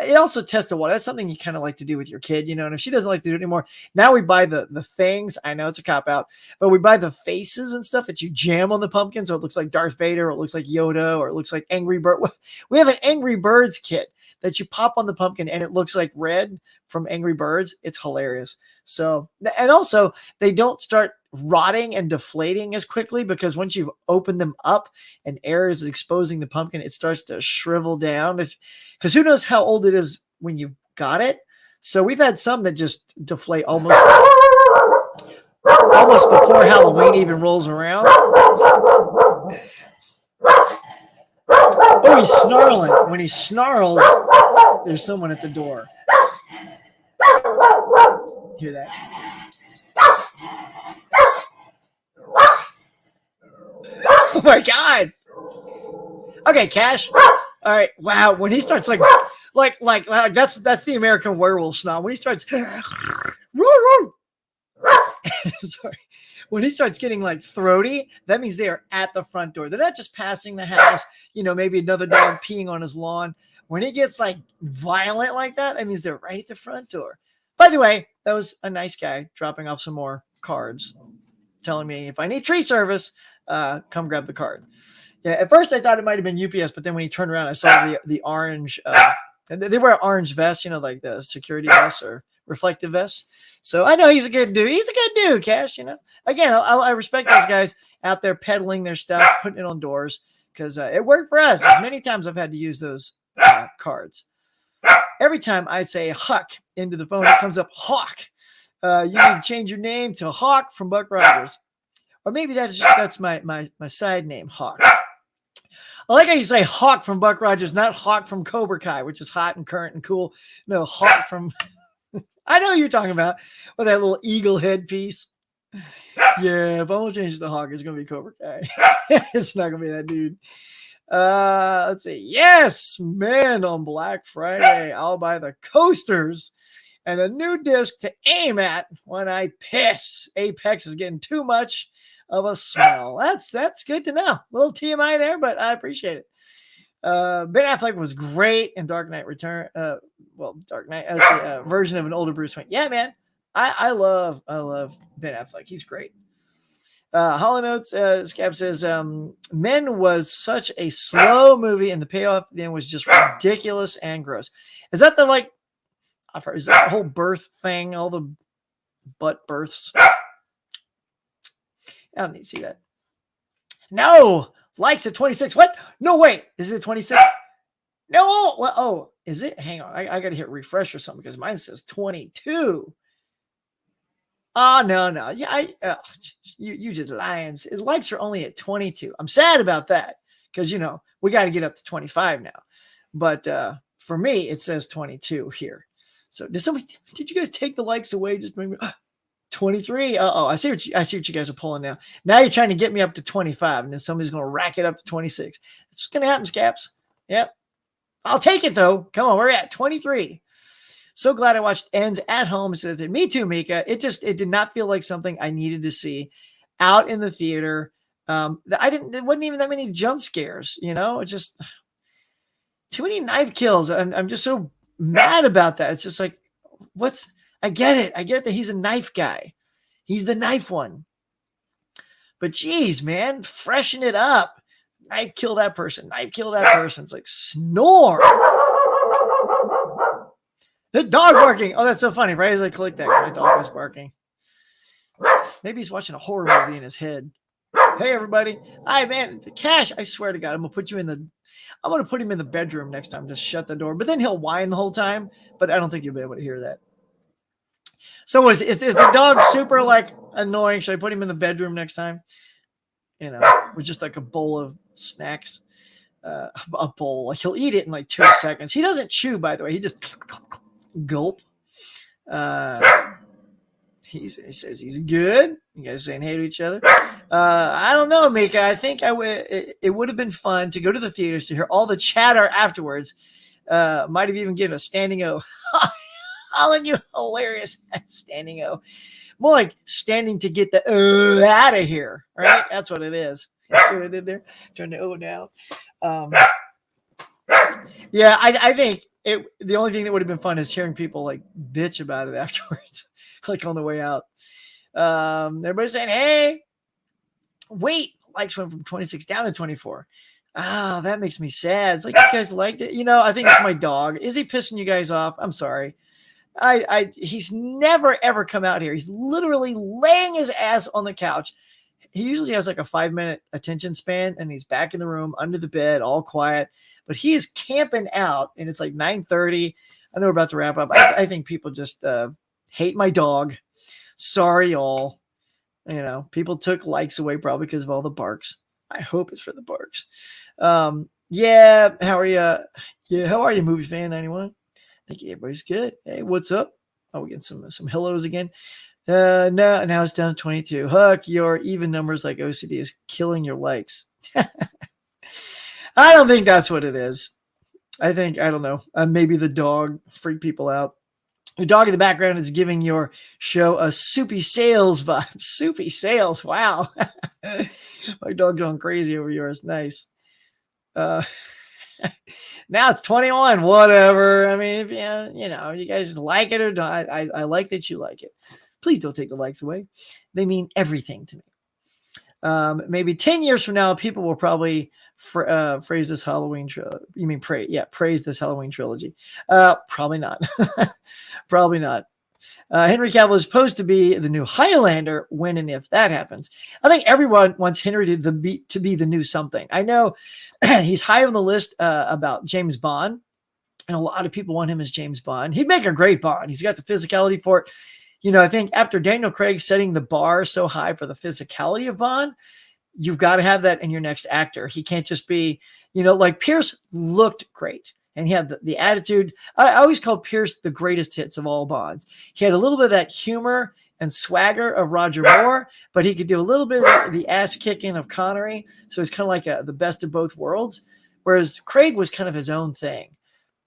it also tests the water. That's something you kind of like to do with your kid, you know. And if she doesn't like to do it anymore, now we buy the things. I know it's a cop out, but we buy the faces and stuff that you jam on the pumpkin, so it looks like Darth Vader, or it looks like Yoda, or it looks like Angry Bird. We have an Angry Birds kit that you pop on the pumpkin, and it looks like Red from Angry Birds. It's hilarious. So, and also they don't start rotting and deflating as quickly, because once you've opened them up and air is exposing the pumpkin, it starts to shrivel down. Because who knows how old it is when you got it. So we've had some that just deflate almost before Halloween even rolls around. Oh, he's snarling. When he snarls, there's someone at the door. Hear that? Oh my God. Okay, Cash. All right. Wow. When he starts like that's the American werewolf snarl. When he starts sorry. When he starts getting like throaty, that means they are at the front door. They're not just passing the house, you know, maybe another dog peeing on his lawn. When he gets like violent like that, that means they're right at the front door. By the way, that was a nice guy dropping off some more cards, telling me if I need tree service, come grab the card. Yeah, at first I thought it might have been UPS, but then when he turned around, I saw the orange. They wear orange vests, you know, like the security vests or reflective vests. So I know he's a good dude. He's a good dude, Cash. You know, again, I respect those guys out there peddling their stuff, putting it on doors, because it worked for us. Many times I've had to use those cards. Every time I say Huck into the phone, it comes up Hawk. You need to change your name to Hawk from Buck Rogers, or maybe that's my side name, Hawk. I like how you say Hawk from Buck Rogers, not Hawk from Cobra Kai, which is hot and current and cool. No, Hawk from. I know what you're talking about with that little eagle headpiece. Yeah, if I want to change it to Hawk, it's going to be Cobra Kai. It's not going to be that dude. Let's see. Yes, man, on Black Friday, I'll buy the coasters and a new disc to aim at when I piss. Apex is getting too much of a smell. That's good to know. A little TMI there, but I appreciate it. Ben Affleck was great in Dark Knight Return. Dark Knight as a version of an older Bruce Wayne. Yeah, man. I love Ben Affleck. He's great. Hollow Notes, Scab says, Men was such a slow movie, and the payoff then was just ridiculous and gross. Is that is that the whole birth thing, all the butt births? I don't need to see that. No, likes at 26. What? No, wait. Is it 26? No. Well, oh, is it? Hang on. I got to hit refresh or something, because mine says 22. Oh, no. Yeah, you just lions. Likes are only at 22. I'm sad about that, because, you know, we got to get up to 25 now. But for me, it says 22 here. So did you guys take the likes away? Just maybe 23. I see what you guys are pulling now. Now you're trying to get me up to 25, and then somebody's going to rack it up to 26. It's just going to happen, Scaps. Yep. I'll take it though. Come on, we're at 23. So glad I watched Ends at home. So me too, Mika. It did not feel like something I needed to see out in the theater. There wasn't even that many jump scares, you know, it just too many knife kills. I'm just so mad about that. It's just like, I get it. I get that he's a knife guy. He's the knife one. But geez, man, freshen it up. Knife kill that person. Knife kill that person. It's like snore. The dog barking. Oh, that's so funny. Right as I click that, my dog was barking. Maybe he's watching a horror movie in his head. Hey, everybody. Hi, man. Cash, I swear to God, I'm going to put him in the bedroom next time. Just shut the door. But then he'll whine the whole time. But I don't think you'll be able to hear that. So is the dog super like annoying? Should I put him in the bedroom next time? You know, with just like a bowl of snacks, a bowl. Like he'll eat it in like 2 seconds. He doesn't chew, by the way. He just gulp. He says he's good. You guys saying hey to each other? I don't know, Mika. I think it would have been fun to go to the theaters to hear all the chatter afterwards. Might have even given a standing O. Colin, you hilarious standing O. More like standing to get the out of here, right? That's what it is. See what I did there? Turn the O down. Yeah, I think The only thing that would have been fun is hearing people like bitch about it afterwards, like on the way out. Everybody's saying, "Hey, wait, likes went from 26 down to 24." Ah, that makes me sad. It's like you guys liked it. I think it's my dog. Is he pissing you guys off? I'm sorry. He's never ever come out here. He's literally laying his ass on the couch. He usually has like a 5-minute attention span, and he's back in the room under the bed, all quiet. But he is camping out, and it's like 9:30. I know we're about to wrap up. I think people just hate my dog. Sorry, y'all. People took likes away probably because of all the barks. I hope it's for the barks. Yeah. How are you? Yeah. How are you, movie fan 91? I think everybody's good. Hey, what's up? Oh, we getting some hellos again. No, now it's down to 22. Huck, your even numbers like OCD is killing your likes. I don't think that's what it is. I don't know. Maybe the dog freaked people out. Your dog in the background is giving your show a soupy sales vibe. Soupy sales. Wow. My dog going crazy over yours. Nice. Now it's 21. Whatever. I mean, if you guys like it or not, I like that you like it. Please don't take the likes away. They mean everything to me. Maybe 10 years from now, people will probably praise this Halloween trilogy. You mean praise this Halloween trilogy? Probably not. Probably not. Henry Cavill is supposed to be the new Highlander when and if that happens. I think everyone wants Henry to be the new something. I know he's high on the list about James Bond, and a lot of people want him as James Bond. He'd make a great Bond. He's got the physicality for it. I think after Daniel Craig setting the bar so high for the physicality of Bond, you've got to have that in your next actor. He can't just be, like Pierce looked great. And he had the attitude. I always called Pierce the greatest hits of all Bonds. He had a little bit of that humor and swagger of Roger Moore, but he could do a little bit of the ass kicking of Connery. So he's kind of like the best of both worlds. Whereas Craig was kind of his own thing.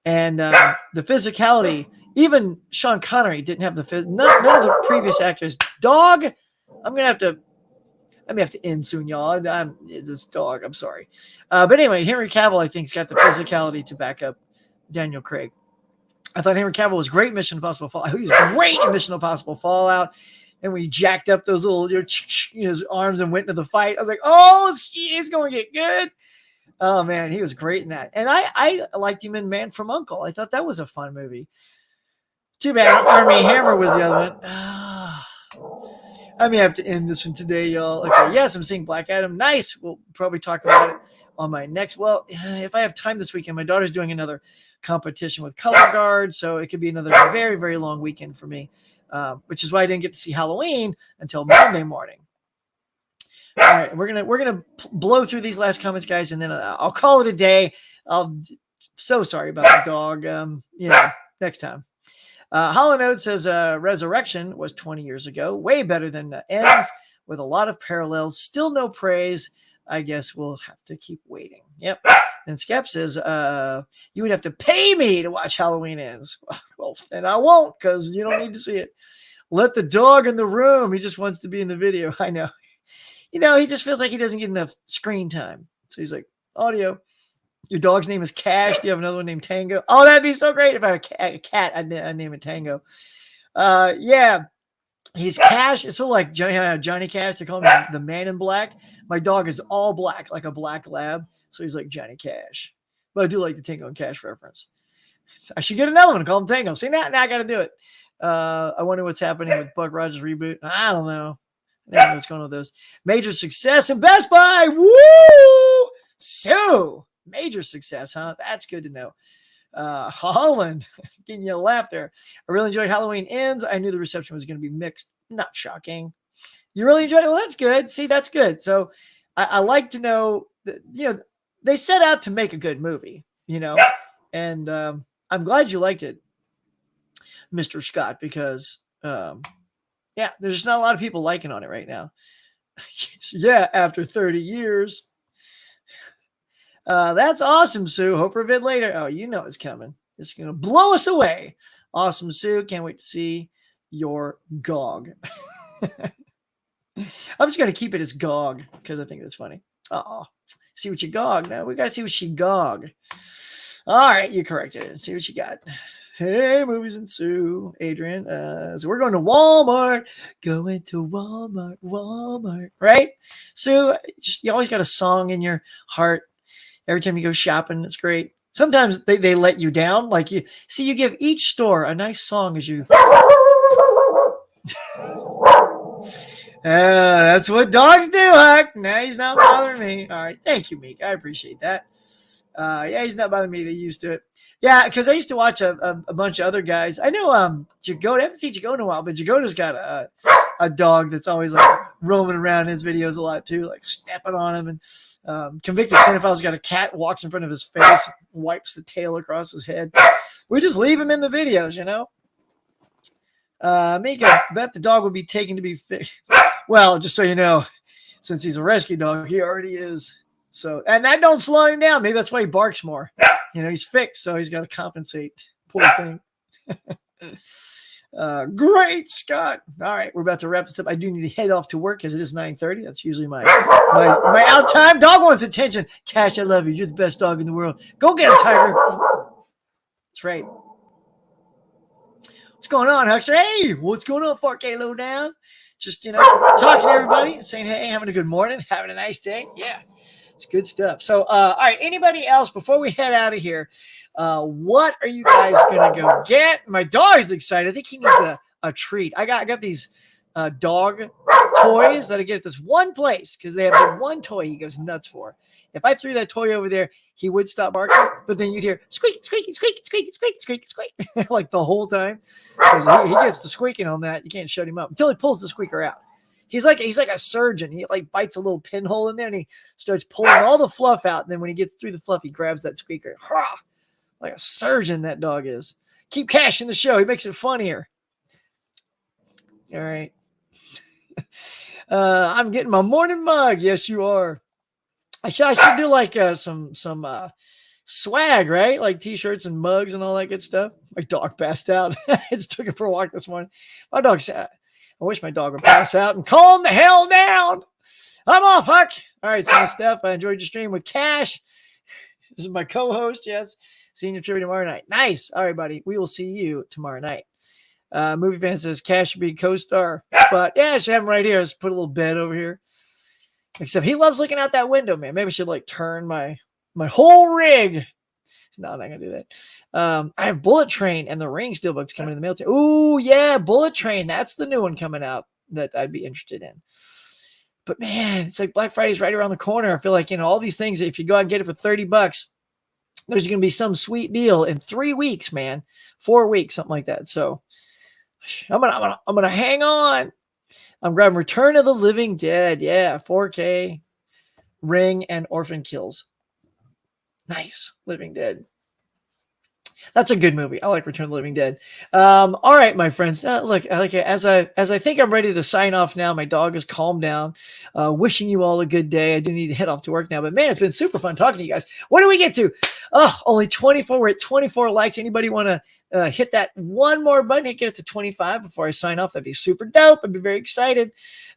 And the physicality, even Sean Connery didn't have none of the previous actors. Dog, I may have to end soon, y'all. It's this dog. I'm sorry. But anyway, Henry Cavill, I think, has got the physicality to back up Daniel Craig. I thought Henry Cavill was great in Mission Impossible Fallout. He was great in Mission Impossible Fallout. And we jacked up those little his arms and went into the fight. I was like, oh, he's going to get good. Oh, man, he was great in that. And I liked him in Man from U.N.C.L.E. I thought that was a fun movie. Too bad Armie Hammer was the other one. I may have to end this one today, y'all. Okay, yes, I'm seeing Black Adam. Nice. We'll probably talk about it on my next. Well, if I have time this weekend, my daughter's doing another competition with Color Guard, so it could be another very, very long weekend for me, which is why I didn't get to see Halloween until Monday morning. All right, we're gonna blow through these last comments, guys, and then I'll call it a day. So sorry about the dog. Next time. Hollow Note says Resurrection was 20 years ago. Way better than Ends with a lot of parallels. Still no praise. I guess we'll have to keep waiting. Yep. And Skep says, you would have to pay me to watch Halloween Ends. Well, then I won't because you don't need to see it. Let the dog in the room. He just wants to be in the video. I know. He just feels like he doesn't get enough screen time. So he's like, audio. Your dog's name is Cash. Do you have another one named Tango? Oh, that'd be so great if I had a cat. I'd name it Tango. Yeah, he's Cash. It's sort of like Johnny Cash. They call him the Man in Black. My dog is all black, like a black lab. So he's like Johnny Cash. But I do like the Tango and Cash reference. I should get another one and call him Tango. See, now I got to do it. I wonder what's happening with Buck Rogers reboot. I don't know. I don't know what's going on with those. Major success in Best Buy. Woo! So, major success, huh? That's good to know. Holland, getting you a laugh there. I really enjoyed Halloween Ends. I knew the reception was going to be mixed. Not shocking. You really enjoyed it? Well, that's good. See, that's good. So I like to know that, they set out to make a good movie, and I'm glad you liked it, Mr. Scott, because, there's just not a lot of people liking on it right now. Yeah, after 30 years. That's awesome, Sue. Hope for a bit later. Oh, it's coming. It's going to blow us away. Awesome, Sue. Can't wait to see your GOG. I'm just going to keep it as GOG because I think that's funny. Oh, see what you GOG. Now we got to see what she GOG. All right, you corrected it. Let's see what you got. Hey, movies and Sue, Adrian. So we're going to Walmart. Going to Walmart, Walmart. Right, Sue? You always got a song in your heart every time you go shopping. It's great. Sometimes they let you down. Like you give each store a nice song as you. That's what dogs do, Huck. Now he's not bothering me. All right, thank you, Meek. I appreciate that. Yeah, he's not bothering me. They used to it. Yeah, because I used to watch a bunch of other guys. I know Jagoda. I haven't seen Jagoda in a while, but Jagoda's got a dog that's always like roaming around his videos a lot too, like snapping on him. And Convicted Cinephile's got a cat, walks in front of his face, wipes the tail across his head. We just leave him in the videos, you know. Mika, bet the dog would be taken to be fixed. Well, just so you know, since he's a rescue dog, he already is. So, and that don't slow him down. Maybe that's why he barks more. You know, he's fixed, so he's got to compensate. Poor thing. Great, Scott. All right, we're about to wrap this up. I do need to head off to work because it is 9:30. That's usually my out time. Dog wants attention. Cash, I love you. You're the best dog in the world. Go get him, Tiger. That's right. What's going on, Huckster? Hey, what's going on, 4K Lowdown? Just, you know, talking to everybody, saying, hey, having a good morning, having a nice day. Yeah, it's good stuff. So, all right, anybody else, before we head out of here, what are you guys going to go get? My dog is excited. I think he needs a treat. I got these dog toys that I get at this one place because they have the one toy he goes nuts for. If I threw that toy over there, he would stop barking, but then you'd hear squeak, squeak, squeak, squeak, squeak, squeak, squeak, like the whole time. Because he gets to squeaking on that. You can't shut him up until he pulls the squeaker out. He's like a surgeon. He like bites a little pinhole in there and he starts pulling all the fluff out. And then when he gets through the fluff, he grabs that squeaker. Like a surgeon, that dog is. Keep cashing the show. He makes it funnier. All right. I'm getting my morning mug. Yes, you are. I should do like some swag, right? Like t-shirts and mugs and all that good stuff. My dog passed out. I just took it for a walk this morning. My dog said, I wish my dog would pass out and calm the hell down. I'm off, Huck. All right, son of Steph. I enjoyed your stream with Cash. This is my co-host. Yes. Seeing you trivia tomorrow night. Nice. All right, buddy. We will see you tomorrow night. Movie fan says Cash should be co-star. But yeah, I should have him right here. Just put a little bed over here. Except he loves looking out that window, man. Maybe I should like turn my whole rig. No, I'm not gonna do that. I have Bullet Train and the Ring Steelbook's coming in the mail too. Oh yeah, Bullet Train. That's the new one coming out that I'd be interested in. But man, it's like Black Friday's right around the corner. I feel like, you know, all these things, if you go out and get it for $30, there's gonna be some sweet deal in 3 weeks, man. 4 weeks, something like that. So I'm gonna hang on. I'm grabbing Return of the Living Dead. Yeah, 4K, Ring, and Orphan Kills. Nice. Living Dead. That's a good movie. I like Return of the Living Dead. All right, my friends. Look, as I think I'm ready to sign off now, my dog has calmed down. Wishing you all a good day. I do need to head off to work now, but man, it's been super fun talking to you guys. What do we get to? Oh, only 24. We're at 24 likes. Anybody want to hit that one more button? Get it to 25 before I sign off. That'd be super dope. I'd be very excited.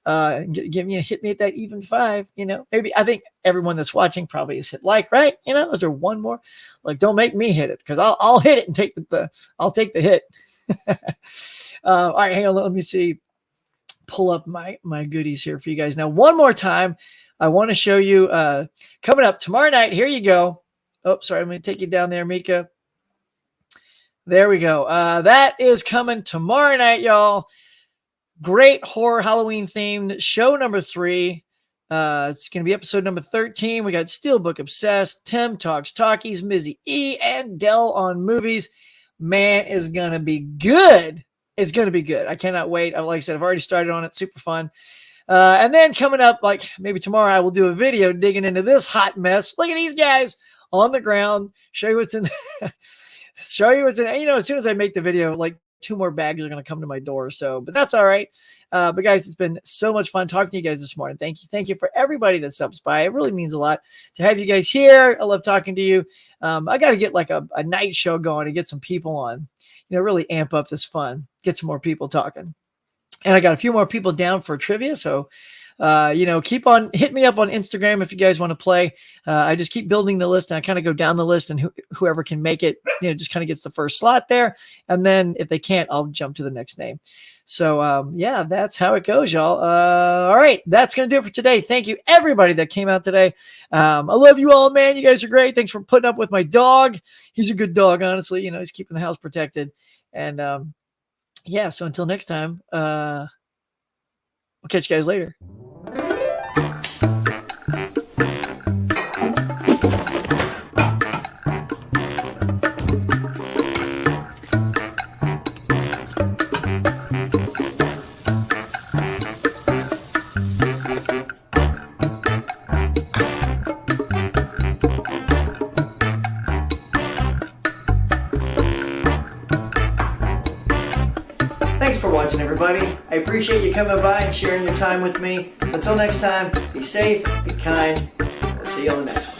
Hit me at that even 5. You know, maybe I think everyone that's watching probably has hit like, right? You know, is there one more? Like, don't make me hit it because I'll hit it and take I'll take the hit. All right, hang on. Let me see. Pull up my goodies here for you guys. Now, one more time, I want to show you coming up tomorrow night. Here you go. Oh, sorry. I'm going to take you down there, Mika. There we go. That is coming tomorrow night, y'all. Great horror Halloween themed show number 3. It's going to be episode number 13. We got Steelbook Obsessed, Tim Talks Talkies, Mizzy E, and Dell on movies. Man, it's going to be good. It's going to be good. I cannot wait. Like I said, I've already started on it. Super fun. And then coming up, like maybe tomorrow, I will do a video digging into this hot mess. Look at these guys on the ground. Show you what's in. Show you what's in. And, you know, as soon as I make the video, like 2 more bags are going to come to my door. So, but that's all right. But guys, it's been so much fun talking to you guys this morning. Thank you. Thank you for everybody that subs by. It really means a lot to have you guys here. I love talking to you. I got to get like a night show going and get some people on, you know, really amp up this fun, get some more people talking. And I got a few more people down for trivia. So, keep on hit me up on Instagram if you guys want to play. I just keep building the list and I kind of go down the list, and whoever can make it, just kind of gets the first slot there. And then if they can't, I'll jump to the next name. So, that's how it goes, y'all. All right. That's going to do it for today. Thank you, everybody that came out today. I love you all, man. You guys are great. Thanks for putting up with my dog. He's a good dog, honestly. He's keeping the house protected. And, so until next time, we'll catch you guys later. Thanks for watching, everybody. I appreciate you coming by and sharing your time with me. So until next time, be safe, be kind. We'll see you on the next one.